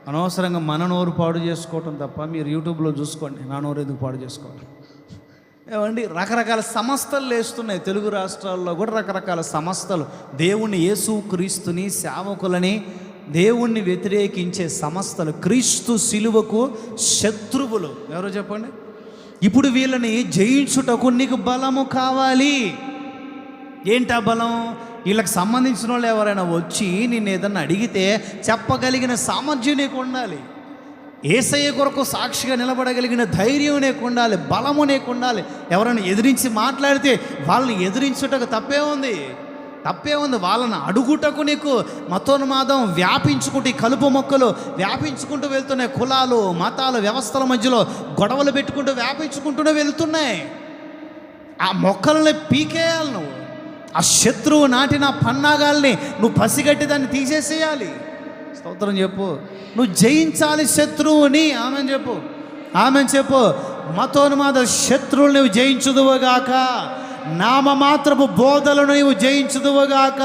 Speaker 1: అనవసరంగా మన నోరు పాడు చేసుకోవటం తప్ప మీరు యూట్యూబ్లో చూసుకోండి, నా నోరు ఎందుకు పాడు చేసుకోవాలి? ఏమండి, రకరకాల సంస్థలు లేస్తున్నాయి. తెలుగు రాష్ట్రాల్లో కూడా రకరకాల సంస్థలు దేవుణ్ణి, యేసు క్రీస్తుని, సేవకులని, దేవుణ్ణి వ్యతిరేకించే సంస్థలు, క్రీస్తు శిలువకు శత్రువులు. ఎవరో చెప్పండి. ఇప్పుడు వీళ్ళని జయించుటకు నీకు బలము కావాలి. ఏంటా బలం? వీళ్ళకి సంబంధించిన వాళ్ళు ఎవరైనా వచ్చి నిన్ను ఏదన్నా అడిగితే చెప్పగలిగిన సామర్థ్యం నీకు ఉండాలి. యేసయ్య కొరకు సాక్షిగా నిలబడగలిగిన ధైర్యం నీకు ఉండాలి, బలము నీకు ఉండాలి. ఎవరైనా ఎదిరించి మాట్లాడితే వాళ్ళని ఎదిరించుటకు తప్పే ఉంది. వాళ్ళని అడుగుటకు నీకు మతోన్మాదం వ్యాపించుకుంటూ, ఈ కలుపు మొక్కలు వ్యాపించుకుంటూ వెళ్తున్నాయి. కులాలు, మతాలు, వ్యవస్థల మధ్యలో గొడవలు పెట్టుకుంటూ వ్యాపించుకుంటూనే వెళ్తున్నాయి. ఆ మొక్కలని పీకేయాలి నువ్వు. ఆ శత్రువు నాటిన పన్నాగాల్ని నువ్వు పసిగట్టి దాన్ని తీసేసేయాలి. స్తోత్రం చెప్పు. నువ్వు జయించాలి శత్రువుని. ఆమె చెప్పు. మతోన్మాద శత్రువులు నువ్వు జయించుదువుగాక, నామమాత్రపు బోధలను నువ్వు జయించుదువుగాక,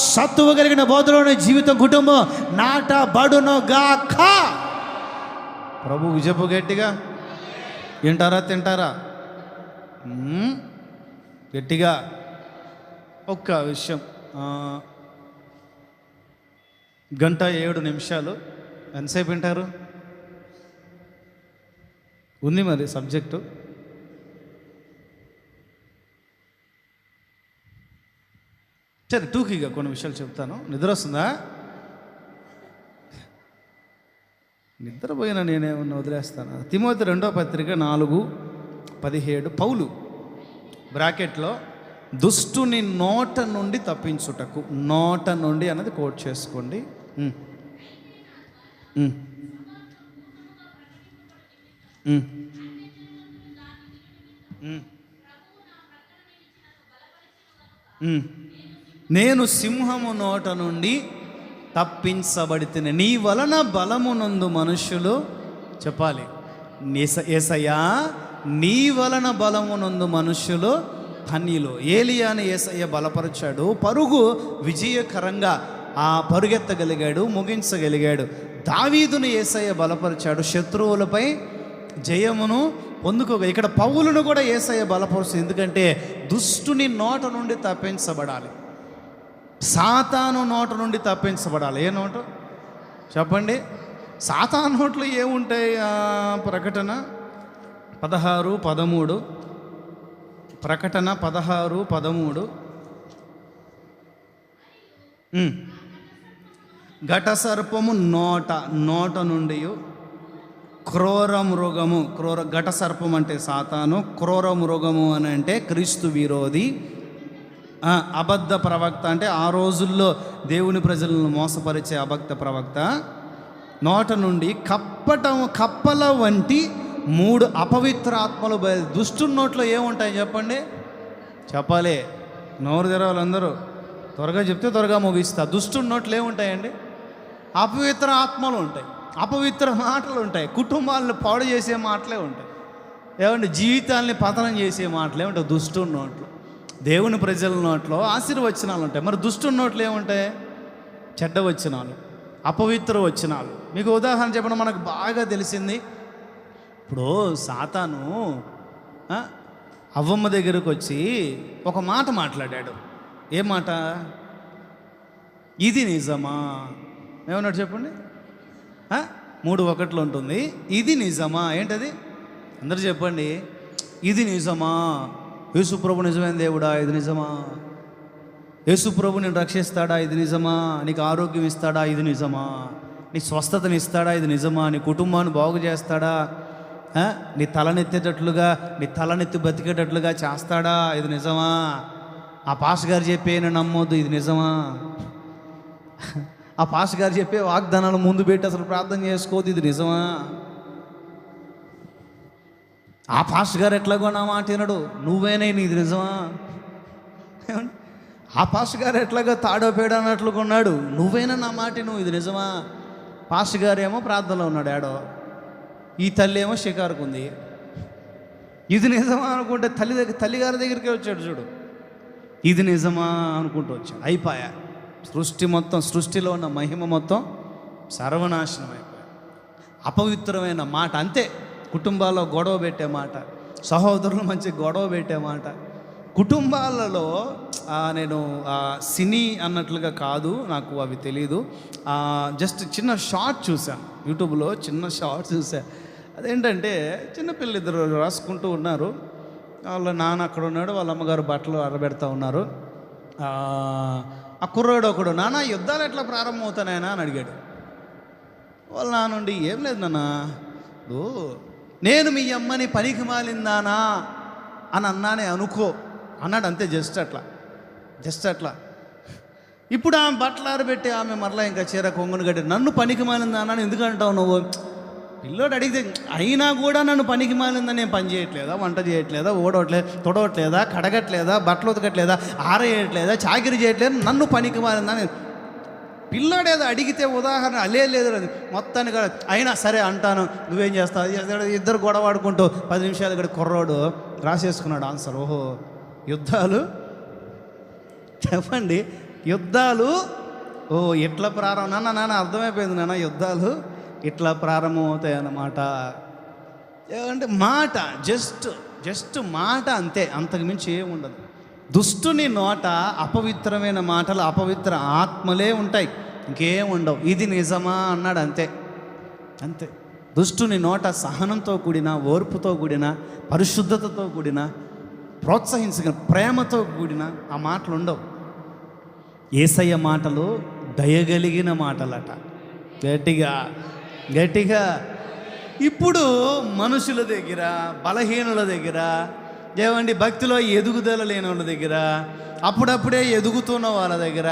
Speaker 1: సత్తువ కలిగిన బోధలను జీవితం, కుటుంబం నాటబడును గాక. ప్రభువు చెప్పు గట్టిగా. తింటారా గట్టిగా. ఒక్క విషయం, 1:07. ఎంతసేపు వింటారు? ఉంది మరి సబ్జెక్టు. సరే, టూకీగా కొన్ని విషయాలు చెప్తాను. నిద్ర వస్తుందా? నిద్రపోయినా నేనేమన్నా వదిలేస్తాను. తిమోతి 2:4:17. పౌలు బ్రాకెట్లో దుష్టుని నోట నుండి తప్పించుటకు. నోట నుండి అన్నది కోట్ చేసుకోండి. నేను సింహము నోట నుండి తప్పించబడితేనే నీ వలన బలమునందు మనుష్యులు. చెప్పాలి, యేసయ్యా నీ వలన బలమునందు మనుష్యులు ధన్యులు. ఏలియాని యేసయ్య బలపరిచాడు. పరుగు విజయకరంగా పరుగెత్తగలిగాడు, ముగించగలిగాడు. దావీదును యేసయ్య బలపరిచాడు, శత్రువులపై జయమును పొందుకోగలి. ఇక్కడ పౌలును కూడా యేసయ్య బలపరుచు. ఎందుకంటే దుష్టుని నోట నుండి తప్పించబడాలి, సాతాను నోట నుండి తప్పించబడాలి. ఏ నోటు చెప్పండి? సాతాను నోట్లు ఏముంటాయి? ప్రకటన 16:13. ప్రకటన 16:13. ఘట సర్పము నోట నుండి క్రూర మృగము. ఘట సర్పం అంటే సాతాను, క్రూర మృగము అని అంటే క్రీస్తు విరోధి, అబద్ధ ప్రవక్త అంటే ఆ రోజుల్లో దేవుని ప్రజలను మోసపరిచే అబద్ధ ప్రవక్త. నోట నుండి కప్పల వంటి 3 అపవిత్ర ఆత్మలు దుష్టుని నోట్లో ఏముంటాయి చెప్పండి? చెప్పాలి, నోరు తెరవాలి అందరూ. త్వరగా చెప్తే త్వరగా ముగిస్తా. దుష్టుని నోట్లో ఏముంటాయండి? అపవిత్ర ఆత్మలు ఉంటాయి. అపవిత్ర మాటలు ఉంటాయి, కుటుంబాలను పాడు చేసే మాటలే ఉంటాయి, ఏమంటే జీవితాల్ని పతనం చేసే మాటలే ఉంటాయి దుష్టుడి నోట్లో. దేవుని ప్రజల నోట్లో ఆశీర్వచనాలు ఉంటాయి, మరి దుష్టుడి నోట్లో ఏముంటాయి? చెడ్డ వచనాలు, అపవిత్ర వచనాలు. మీకు ఉదాహరణ చెప్పడం మనకు బాగా తెలిసింది. ఇప్పుడు సాతాను అవ్వమ్మ దగ్గరకు వచ్చి ఒక మాట మాట్లాడాడు. ఏ మాట? ఇది నిజమా? ఏమన్నాడు చెప్పండి? 3:1 ఉంటుంది. ఇది నిజమా? ఏంటది? అందరూ చెప్పండి. ఇది నిజమా? యేసుప్రభు నిజమైన దేవుడా? ఇది నిజమా? యేసుప్రభు నేను రక్షిస్తాడా? ఇది నిజమా? నీకు ఆరోగ్యం ఇస్తాడా? ఇది నిజమా? నీ స్వస్థతని ఇస్తాడా? ఇది నిజమా? నీ కుటుంబాన్ని బాగు చేస్తాడా? నీ తలనెత్తేటట్లుగా, నీ తలనెత్తి బతికేటట్లుగా చేస్తాడా? ఇది నిజమా? ఆ పాస్ గారు చెప్పే నమ్మొద్దు, ఇది నిజమా? ఆ పాస్ గారు చెప్పే వాగ్దానాలు ముందు పెట్టి అసలు ప్రార్థన చేసుకోవద్దు, ఇది నిజమా? ఆ పాస్ గారు ఎట్లాగో నా మాట వినడు, నువ్వేనే ఇది నిజమా? ఆ పాస్ గారు ఎట్లాగో తాడో పేడ అన్నట్లుగా ఉన్నాడు, నువ్వైనా నా మాట నువ్వు, ఇది నిజమా? పాస్ గారు ఏమో ప్రార్థనలో ఉన్నాడు ఏడో, ఈ తల్లి ఏమో షికారుకు ఉంది. ఇది నిజమా అనుకుంటే తల్లిగారి దగ్గరికి వచ్చాడు చూడు, ఇది నిజమా అనుకుంటూ వచ్చాడు. అయిపోయా, సృష్టి మొత్తం, సృష్టిలో ఉన్న మహిమ మొత్తం సర్వనాశనం అయిపోయాయి. అపవిత్రమైన మాట అంతే. కుటుంబాల్లో గొడవ పెట్టే మాట, సహోదరులు మంచి గొడవ పెట్టే మాట, కుటుంబాలలో నేను సినీ అన్నట్లుగా కాదు, నాకు అవి తెలీదు. జస్ట్ చిన్న షార్ట్ చూశాను యూట్యూబ్లో, చిన్న షార్ట్ చూశాను. అదేంటంటే చిన్నపిల్లలు ఇద్దరు రాసుకుంటూ ఉన్నారు, వాళ్ళ నాన్న అక్కడ ఉన్నాడు, వాళ్ళ అమ్మగారు బట్టలు ఆరబెడతా ఉన్నారు. ఆ కుర్రాడు ఒకడు, నాన్న యుద్ధాలు ఎట్లా ప్రారంభమవుతానాయనా అని అడిగాడు. వాళ్ళ నాన్నుండి, ఏం లేదు నాన్న, నేను మీ అమ్మని పనికి మాలిందానా అని అన్నానే అనుకో అన్నాడు. అంతే, జస్ట్ అట్లా. ఇప్పుడు ఆమె బట్టలు ఆరబెట్టి ఆమె మరలా ఇంకా చీర కొంగును కట్టి, నన్ను పనికి మాలిందానా ఎందుకంటావు నువ్వు? పిల్లోడు అడిగితే, అయినా కూడా నన్ను పనికి మాలిందని నేను పని చేయట్లేదా, వంట చేయట్లేదా, ఓడవట్లేదు, తొడవట్లేదా, కడగట్లేదా, బట్టలు ఉతకట్లేదా, ఆరేయట్లేదా, చాకిరి చేయట్లేదు, నన్ను పనికి మాలిందని పిల్లాడేదో అడిగితే ఉదాహరణ లేదు మొత్తానికి. అయినా సరే అంటాను, నువ్వేం చేస్తావు? ఇద్దరు గొడవ ఆడుకుంటూ 10 నిమిషాలు ఇక్కడ కుర్రోడు రాసేసుకున్నాడు ఆన్సర్. ఓహో, యుద్ధాలు చెప్పండి, యుద్ధాలు ఇట్లా ప్రారంభం. నాన్న అర్థమైపోయింది నాన్న, యుద్ధాలు ఇట్లా ప్రారంభం అవుతాయి అన్నమాట. ఏమంటే మాట, జస్ట్ మాట అంతే, అంతకు మించి ఏముండదు. దుష్టుని నోట అపవిత్రమైన మాటలు, అపవిత్ర ఆత్మలే ఉంటాయి, ఇంకేం ఉండవు. ఇది నిజమా అన్నాడు, అంతే. దుష్టుని నోట సహనంతో కూడిన, ఓర్పుతో కూడిన, పరిశుద్ధతతో కూడిన, ప్రోత్సహించగల ప్రేమతో కూడిన ఆ మాటలు ఉండవు. యేసయ్య మాటలు దయగలిగిన మాటలట, గట్టిగా. ఇప్పుడు మనుషుల దగ్గర, బలహీనుల దగ్గర, ఏమండి భక్తిలో ఎదుగుదల లేని వాళ్ళ దగ్గర, అప్పుడప్పుడే ఎదుగుతున్న వాళ్ళ దగ్గర,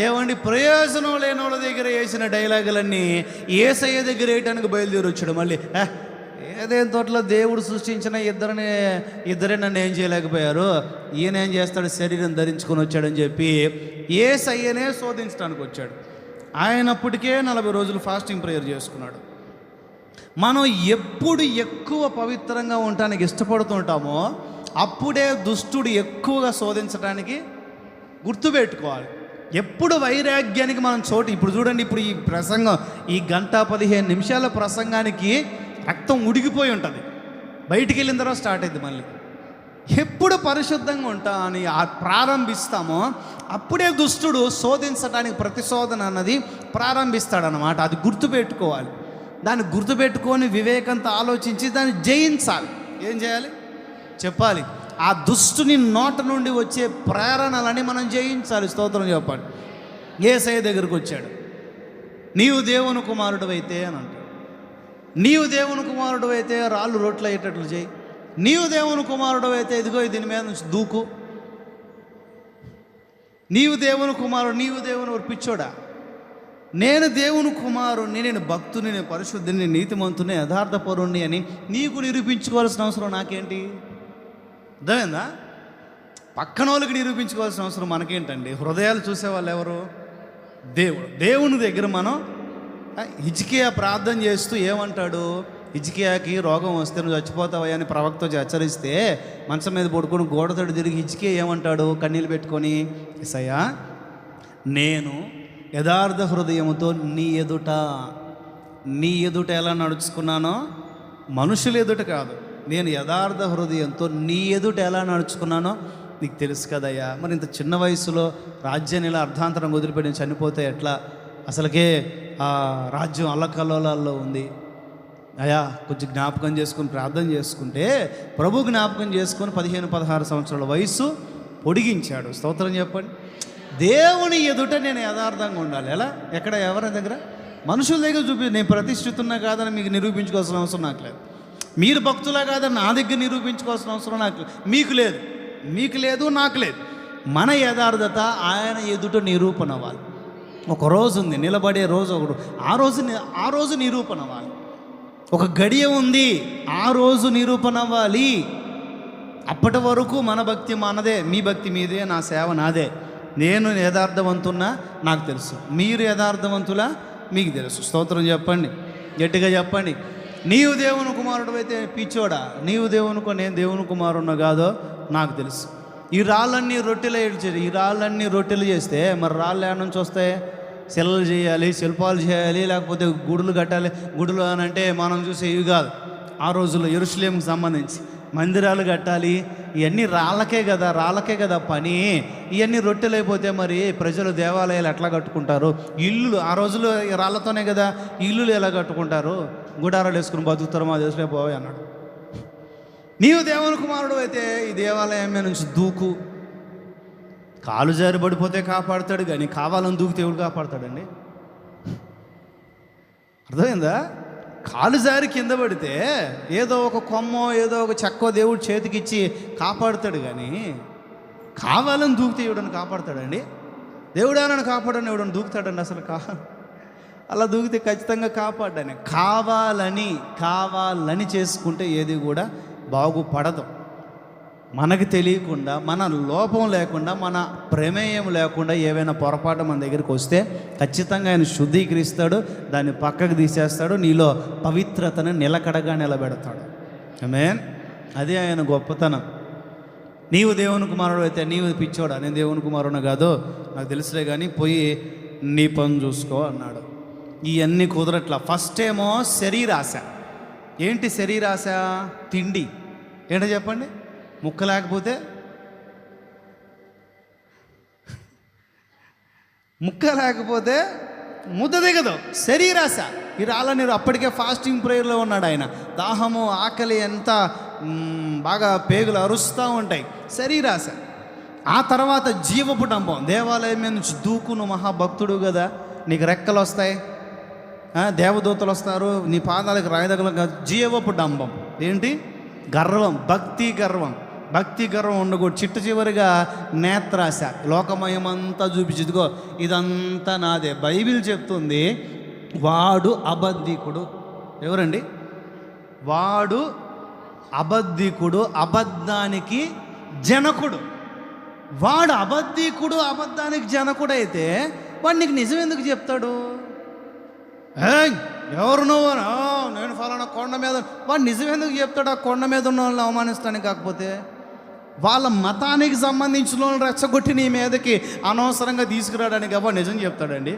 Speaker 1: ఏమండి ప్రయోజనం లేని వాళ్ళ దగ్గర వేసిన డైలాగులన్నీ యేసయ్య దగ్గర వేయటానికి బయలుదేరి వచ్చాడు. మళ్ళీ ఏదేం తోటలో దేవుడు సృష్టించిన ఇద్దరే నన్ను ఏం చేయలేకపోయారు, ఈయన ఏం చేస్తాడు, శరీరం ధరించుకొని వచ్చాడని చెప్పి యేసయ్యనే శోధించడానికి వచ్చాడు. ఆయనప్పటికే 40 రోజులు ఫాస్టింగ్ ప్రేయర్ చేసుకున్నాడు. మనం ఎప్పుడు ఎక్కువ పవిత్రంగా ఉండటానికి ఇష్టపడుతుంటామో అప్పుడే దుష్టుడు ఎక్కువగా శోధించడానికి గుర్తుపెట్టుకోవాలి. ఎప్పుడు వైరాగ్యానికి మనం చోటు, ఇప్పుడు చూడండి, ఇప్పుడు ఈ ప్రసంగం, ఈ 1:15 నిమిషాల ప్రసంగానికి రక్తం ఉడికిపోయి ఉంటుంది, బయటికి వెళ్ళిన తర్వాత స్టార్ట్ అయింది మళ్ళీ. ఎప్పుడు పరిశుద్ధంగా ఉంటా అని ప్రారంభిస్తామో అప్పుడే దుష్టుడు శోధించడానికి, ప్రతిశోధన అన్నది ప్రారంభిస్తాడనమాట. అది గుర్తుపెట్టుకోవాలి. దాన్ని గుర్తుపెట్టుకొని వివేకంతో ఆలోచించి దాన్ని జయించాలి. ఏం చేయాలి చెప్పాలి. ఆ దుష్టుని నోట నుండి వచ్చే ప్రేరణలని మనం జయించాలి. స్తోత్రం చెప్పండి. యేసయ్య దగ్గరకు వచ్చాడు, నీవు దేవుని కుమారుడు అయితే అని అంటాడు. నీవు దేవుని కుమారుడు అయితే రాళ్ళు రొట్లు అయ్యేటట్లు చేయి. నీవు దేవుని కుమారుడు అయితే ఇదిగో దీని మీద నుంచి దూకు. నీవు దేవుని కుమారుడు, నీవు దేవుని పిచ్చోడా, నేను దేవుని కుమారుణ్ణి, నేను భక్తుని, నేను పరిశుద్ధిని, నేను నీతిమంతుని, యథార్థపరుణ్ణి అని నీకు నిరూపించుకోవాల్సిన అవసరం నాకేంటి? అర్థమైందా? పక్కన వాళ్ళకి నిరూపించుకోవాల్సిన అవసరం మనకేంటండి? హృదయాలు చూసేవాళ్ళు ఎవరు? దేవుడు. దేవుని దగ్గర మనం హిజ్కియా ప్రార్థన చేస్తూ ఏమంటాడు? హిజ్కియాకి రోగం వస్తే నువ్వు చచ్చిపోతావయ్యా అని ప్రవక్త హెచ్చరిస్తే మంచం మీద పడుకొని గోడతోటి తిరిగి హిజ్కియా ఏమంటాడు కన్నీళ్ళు పెట్టుకొని? యేసయ్యా, నేను యథార్థ హృదయముతో నీ ఎదుట ఎలా నడుచుకున్నానో, మనుషుల ఎదుట కాదు, నేను యథార్థ హృదయంతో నీ ఎదుట ఎలా నడుచుకున్నానో నీకు తెలుసు కదయ్యా. మరి ఇంత చిన్న వయసులో రాజ్యాన్ని ఇలా అర్ధాంతరం వదిలిపెట్టి చనిపోతే ఎట్లా? అసలుకే ఆ రాజ్యం అల్లకల్లోలాల్లో ఉంది. అయ్యా కొంచెం జ్ఞాపకం చేసుకుని ప్రార్థన చేసుకుంటే ప్రభు జ్ఞాపకం చేసుకొని 15-16 సంవత్సరాల వయసు పొడిగించాడు. స్తోత్రం చెప్పండి. దేవుని ఎదుట నేను యథార్థంగా ఉండాలి. ఎలా? ఎక్కడ? ఎవరి దగ్గర? మనుషుల దగ్గర నేను ప్రతిష్ఠితున్నా కాదని మీకు నిరూపించుకోవాల్సిన అవసరం నాకు లేదు. మీరు భక్తులా కాదని నా దగ్గర నిరూపించుకోవాల్సిన అవసరం మీకు లేదు, నాకు లేదు. మన యథార్థత ఆయన ఎదుట నిరూపణ అవ్వాలి. ఒక రోజు ఉంది, నిలబడే రోజు ఒకడు, ఆ రోజు నిరూపణ అవ్వాలి. ఒక గడియ ఉంది, ఆ రోజు నిరూపణ అవ్వాలి. అప్పటి వరకు మన భక్తి మనదే, మీ భక్తి మీదే, నా సేవ నాదే. నేను యథార్థవంతున్నా నాకు తెలుసు, మీరు యథార్థవంతులా మీకు తెలుసు. స్తోత్రం చెప్పండి, గట్టిగా చెప్పండి. నీవు దేవుని కుమారుడు అయితే పిచ్చోడా, నీవు దేవునికో నేను దేవుని కుమారుడున్నా కాదో నాకు తెలుసు. ఈ రాళ్ళన్నీ రొట్టెలు చేస్తే మరి రాళ్ళు ఏడ నుంచి వస్తాయి? శిలలు చేయాలి, శిల్పాలు చేయాలి, లేకపోతే గుడులు కట్టాలి. గుడులు అని అంటే మనం చూసే ఇవి కాదు. ఆ రోజుల్లో యెరూషలేముకి సంబంధించి మందిరాలు కట్టాలి. ఇవన్నీ రాళ్ళకే కదా పని. ఇవన్నీ రొట్టెలు అయిపోతే మరి ప్రజలు దేవాలయాలు ఎట్లా కట్టుకుంటారు? ఇల్లులు ఆ రోజుల్లో రాళ్ళతోనే కదా ఇల్లులు ఎలా కట్టుకుంటారు? గుడారాలు వేసుకుని బతుకుతారు, మా దేశంలో పోయి అన్నాడు. నీవు దేవుని కుమారుడు అయితే ఈ దేవాలయం నుంచి దూకు. కాలు జారి పడిపోతే కాపాడుతాడు, కానీ కావాలని దూకితే ఎవడు కాపాడుతాడండి? అర్థమైందా? కాలు జారి కింద పడితే ఏదో ఒక కొమ్మో ఏదో ఒక చెక్కో దేవుడు చేతికిచ్చి కాపాడుతాడు, కానీ కావాలని దూకితే ఎవడని కాపాడుతాడండి? దేవుడానని కాపాడని ఎవడని దూకుతాడండి? అసలు అలా దూకితే ఖచ్చితంగా కాపాడని. కావాలని చేసుకుంటే ఏది కూడా బాగుపడదు. మనకు తెలియకుండా, మన లోపం లేకుండా, మన ప్రమేయం లేకుండా ఏవైనా పొరపాటు మన దగ్గరికి వస్తే ఖచ్చితంగా ఆయన శుద్ధీకరిస్తాడు, దాన్ని పక్కకు తీసేస్తాడు, నీలో పవిత్రతను నిలకడగా నిలబెడతాడు. ఆమేన్. అదే ఆయన గొప్పతనం. నీవు దేవుని కుమారుడు అయితే నీవు పిచ్చోడా, నేను దేవుని కుమారుడు కాదు నాకు తెలుసులే, కానీ పోయి నీ పని చూసుకో అన్నాడు. ఇవన్నీ కుదరట్లా. ఫస్ట్ ఏమో శరీరాశ. ఏంటి శరీరాశ? తిండి. ఏంటో చెప్పండి. ముక్క లేకపోతే ముద్ద దిగదు. శరీరాశ. ఈ రాళ్ళ నీరు అప్పటికే ఫాస్టింగ్ ప్రేయర్లో ఉన్నాడు ఆయన. దాహము, ఆకలి ఎంత బాగా పేగులు అరుస్తూ ఉంటాయి. శరీరాశ. ఆ తర్వాత జీవపు డంబం. దేవాలయం మీద నుంచి దూకును, మహాభక్తుడు కదా, నీకు రెక్కలు వస్తాయి, దేవదూతలు వస్తారు, నీ పాదాలకు రాయదగల. జీవపు డంబం ఏంటి? గర్వం, భక్తి గర్వం ఉండకూడదు. చివరిగా నేత్రాశ. లోకమయమంతా చూపించుదిగో ఇదంతా నాదే. బైబిల్ చెప్తుంది వాడు అబద్ధికుడు. ఎవరండి? వాడు అబద్ధికుడు, అబద్ధానికి జనకుడు. వాడు అబద్ధికుడు, అబద్ధానికి జనకుడు అయితే వాడు నీకు నిజం ఎందుకు చెప్తాడు? ఎవరు నువ్వు? నేను ఫలానా కొండ మీద. వాడు నిజం ఎందుకు చెప్తాడు? ఆ కొండ మీద ఉన్న వాళ్ళని అవమానిస్తానికి. కాకపోతే వాళ్ళ మతానికి సంబంధించిన వాళ్ళని రెచ్చగొట్టి నీ మీదకి అనవసరంగా తీసుకురావడానికి వాడు నిజం చెప్తాడండి?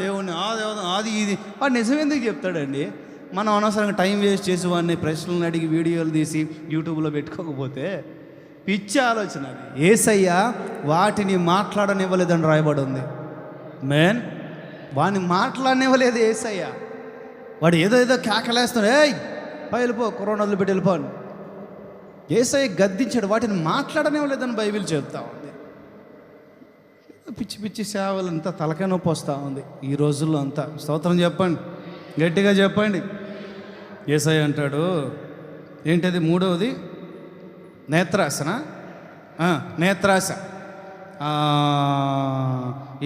Speaker 1: దేవుని అది ఇది వాడు నిజం ఎందుకు చెప్తాడండి? మనం అనవసరంగా టైం వేస్ట్ చేసి వాడిని ప్రశ్నలను అడిగి వీడియోలు తీసి యూట్యూబ్లో పెట్టుకోకపోతే పిచ్చి ఆలోచన. యేసయ్య వాటిని మాట్లాడనివ్వలేదని రాయబడి ఉంది. మేన్ వాడిని మాట్లాడనివ్వలేదు యేసయ్య. వాడు ఏదో కేకలేస్తాడు, వెళ్ళిపో, కరోనా వదిలిపెట్టి వెళ్ళిపో అని యేసయ్య గద్దించాడు. వాటిని మాట్లాడనివ్వలేదని బైబిల్ చెప్తా ఉంది. పిచ్చి సేవలంతా తలకాయ నొప్పి వస్తూ ఉంది ఈ రోజుల్లో అంతా. స్తోత్రం చెప్పండి, గట్టిగా చెప్పండి. యేసయ్య అంటాడు ఏంటది? మూడవది నేత్రాశన. నేత్రాశ.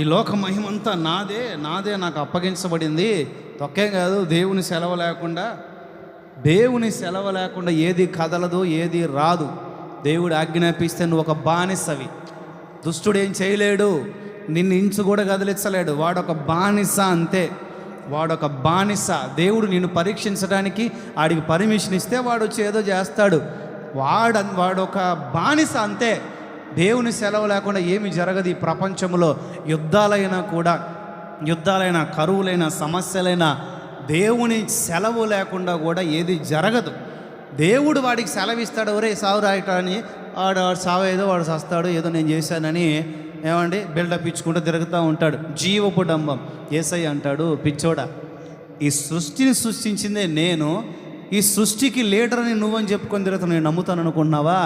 Speaker 1: ఈ లోక మహిమంతా నాదే నాకు అప్పగించబడింది. తొక్కే కాదు, దేవుని సెలవు లేకుండా ఏది కదలదు, ఏది రాదు. దేవుడు ఆజ్ఞాపిస్తే నువ్వు ఒక బానిసవి. దుష్టుడు ఏం చేయలేడు. నిన్ను ఇంచు కూడా కదిలించలేడు. వాడొక బానిస అంతే, వాడొక బానిస. దేవుడు నిన్ను పరీక్షించడానికి ఆడికి పర్మిషన్ ఇస్తే వాడు వచ్చి ఏదో చేస్తాడు. వాడొక బానిస అంతే. దేవుని సెలవు లేకుండా ఏమి జరగదు ఈ ప్రపంచంలో. యుద్ధాలైనా కరువులైనా సమస్యలైనా దేవుని సెలవు లేకుండా కూడా ఏది జరగదు. దేవుడు వాడికి సెలవిస్తాడు, ఒరే సావు రాయట అని. వాడు సావు ఏదో వాడు చస్తాడు, ఏదో నేను చేశానని ఏమండి బిల్డప్ ఇచ్చుకుంటూ తిరుగుతూ ఉంటాడు. జీవపు డంబం. యేసయ్య అంటాడు, పిచ్చోడా, ఈ సృష్టిని సృష్టించిందే నేను, ఈ సృష్టికి లీడర్ని నువ్వని చెప్పుకొని తిరుగుతాను, నేను నమ్ముతాను అనుకున్నావా?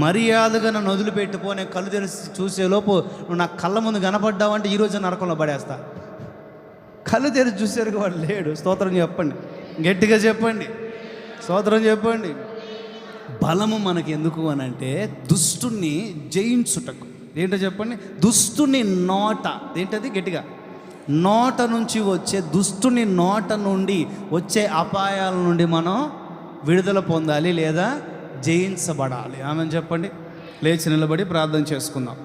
Speaker 1: మర్యాదగా నన్ను వదిలిపెట్టిపో, నేను కళ్ళు తెరిచి చూసేలోపు నువ్వు నా కళ్ళ ముందు కనపడ్డావంటే ఈరోజు నరకంలో పడేస్తా. కళ్ళు తెరిచి చూసేందుకు వాడు లేడు. స్తోత్రం చెప్పండి, గట్టిగా చెప్పండి, స్తోత్రం చెప్పండి. బలము మనకి ఎందుకు అని అంటే దుష్టుని జయించుటకు. ఏంటో చెప్పండి, దుష్టుని నోట, ఏంటది గట్టిగా, నోట నుంచి వచ్చే దుష్టుని నోట నుండి వచ్చే అపాయాల నుండి మనం విడుదల పొందాలి లేదా జయించబడాలి. ఆమెను చెప్పండి. లేచి నిలబడి ప్రార్థన చేసుకుందాం.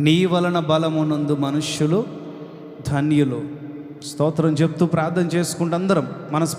Speaker 1: నీ వలన బలమునందు మనుష్యులు ధన్యులు. స్తోత్రం చెప్తూ ప్రార్థన చేసుకుంటూ అందరం మనసు